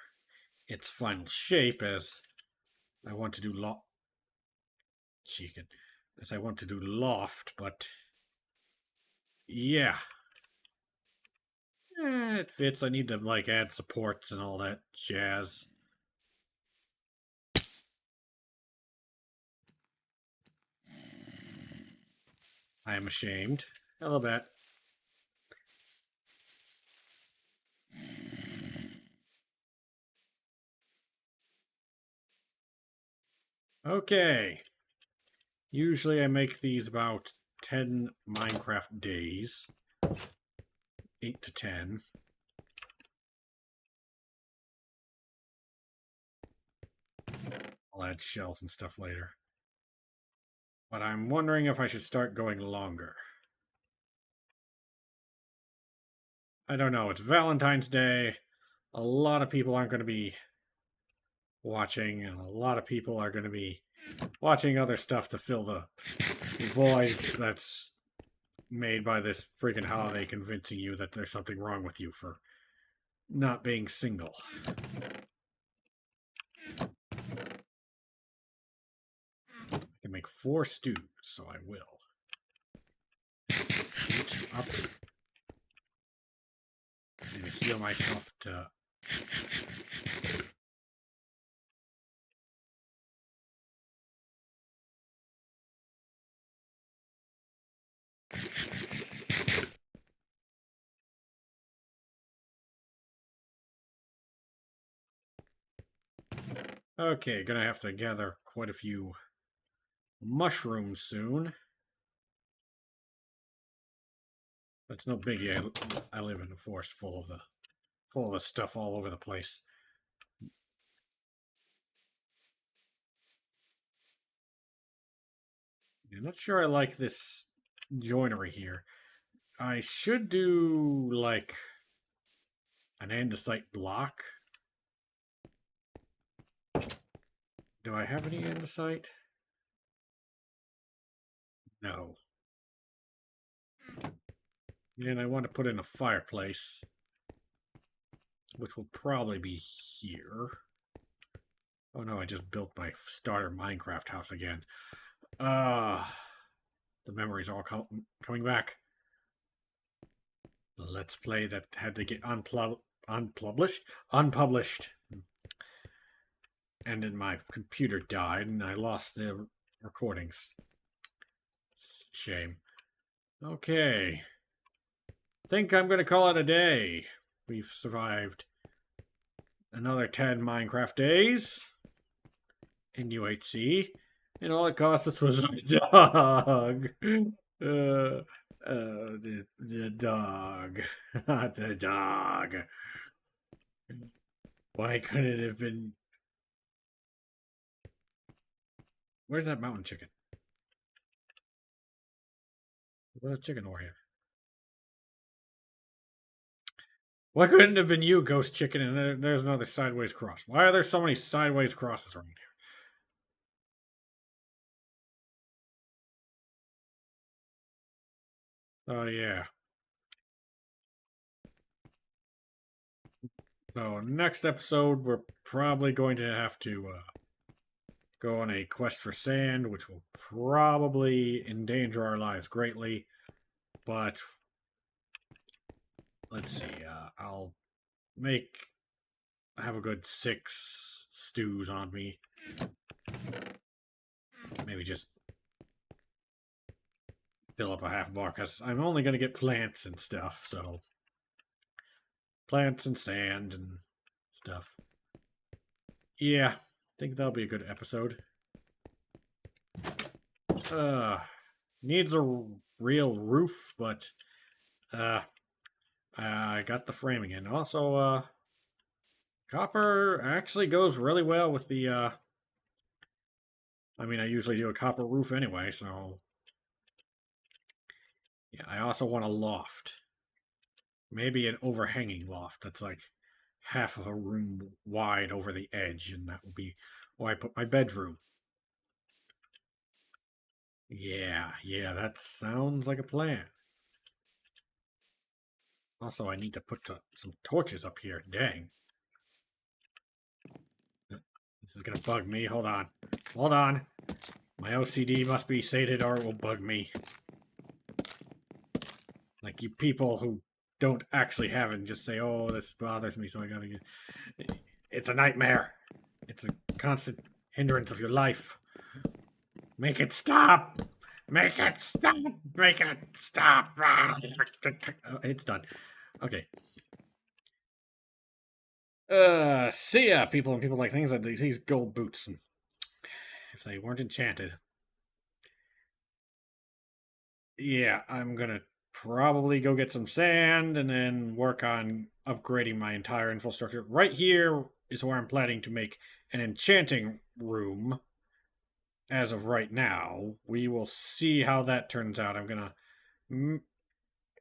S1: its final shape as I want to do as I want to do loft, but yeah. It fits. I need to like add supports and all that jazz. I am ashamed. Hello, Bat. Okay. Usually I make these about 10 Minecraft days. 8 to 10. I'll add shells and stuff later. But I'm wondering if I should start going longer. I don't know. It's Valentine's Day. A lot of people aren't going to be watching, and a lot of people are going to be watching other stuff to fill the void that's made by this freaking holiday convincing you that there's something wrong with you for not being single. I can make 4 stews, so I will. Eat up. I'm going to heal myself to... Okay, gonna have to gather quite a few mushrooms soon. That's no biggie. I live in a forest full of the stuff all over the place. I'm not sure I like this joinery here. I should do like an andesite block. Do I have any andesite? No. And I want to put in a fireplace, which will probably be here. Oh no, I just built my starter Minecraft house again. The memories are all coming back. The Let's Play that had to get unpublished, and then my computer died, and I lost the recordings. Shame. Okay. Think I'm gonna call it a day. We've survived another 10 Minecraft days in UHC, and all it cost us was a dog. The dog. Not the dog. Why couldn't it have been... Where's that mountain chicken? Where's the chicken over here? Why couldn't it have been you, Ghost Chicken, and there's another sideways cross? Why are there so many sideways crosses around here? Oh, yeah. So, next episode, we're probably going to have to go on a quest for sand, which will probably endanger our lives greatly. But, let's see, I'll have a good 6 stews on me. Maybe just fill up a half bar, because I'm only going to get plants and stuff, so... Plants and sand and stuff. Yeah, I think that'll be a good episode. Needs a real roof, but I got the framing in. Also, copper actually goes really well with the I mean, I usually do a copper roof anyway, so yeah, I also want a loft. Maybe an overhanging loft that's like half of a room wide over the edge, and that will be where I put my bedroom. Yeah, that sounds like a plan. Also, I need to put some torches up here. Dang. This is gonna bug me. Hold on. Hold on. My OCD must be sated or it will bug me. Like you people who don't actually have it and just say, oh, this bothers me, so I gotta get... It's a nightmare. It's a constant hindrance of your life. Make it stop! Make it stop! Make it stop! It's done. Okay. See ya, people and people like things. These gold boots, if they weren't enchanted. yeah, I'm gonna probably go get some sand and then work on upgrading my entire infrastructure. Right here is where I'm planning to make an enchanting room. As of right now, we will see how that turns out. Mm,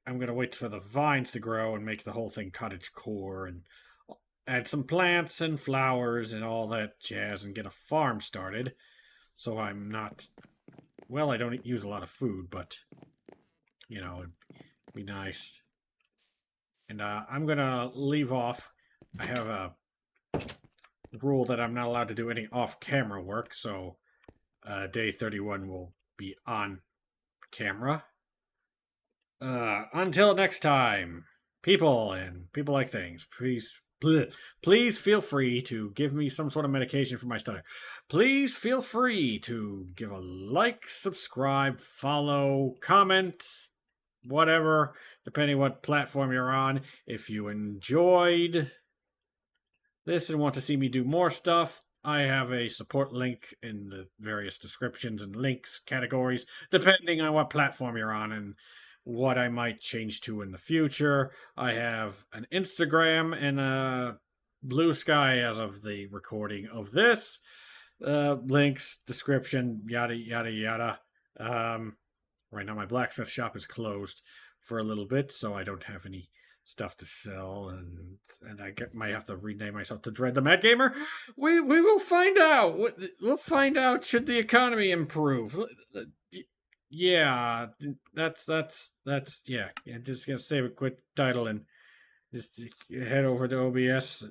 S1: I'm gonna wait for the vines to grow and make the whole thing cottage core and add some plants and flowers and all that jazz and get a farm started. So I'm not, well, I don't use a lot of food, but it'd be nice. And I'm gonna leave off. I have a rule that I'm not allowed to do any off-camera work, so day 31 will be on camera. Until next time, people and people like things, please feel free to give me some sort of medication for my stomach. Please feel free to give a like, subscribe, follow, comment, whatever, depending what platform you're on. If you enjoyed this and want to see me do more stuff, I have a support link in the various descriptions and links categories, depending on what platform you're on and what I might change to in the future. I have an Instagram and a Blue Sky as of the recording of this. Links, description, yada, yada, yada. Um, right now, my blacksmith shop is closed for a little bit, so I don't have any stuff to sell, and might have to rename myself to Dread the Mad Gamer. We will find out. We'll find out should the economy improve. Yeah, that's yeah. I'm just gonna save a quick title and just head over to OBS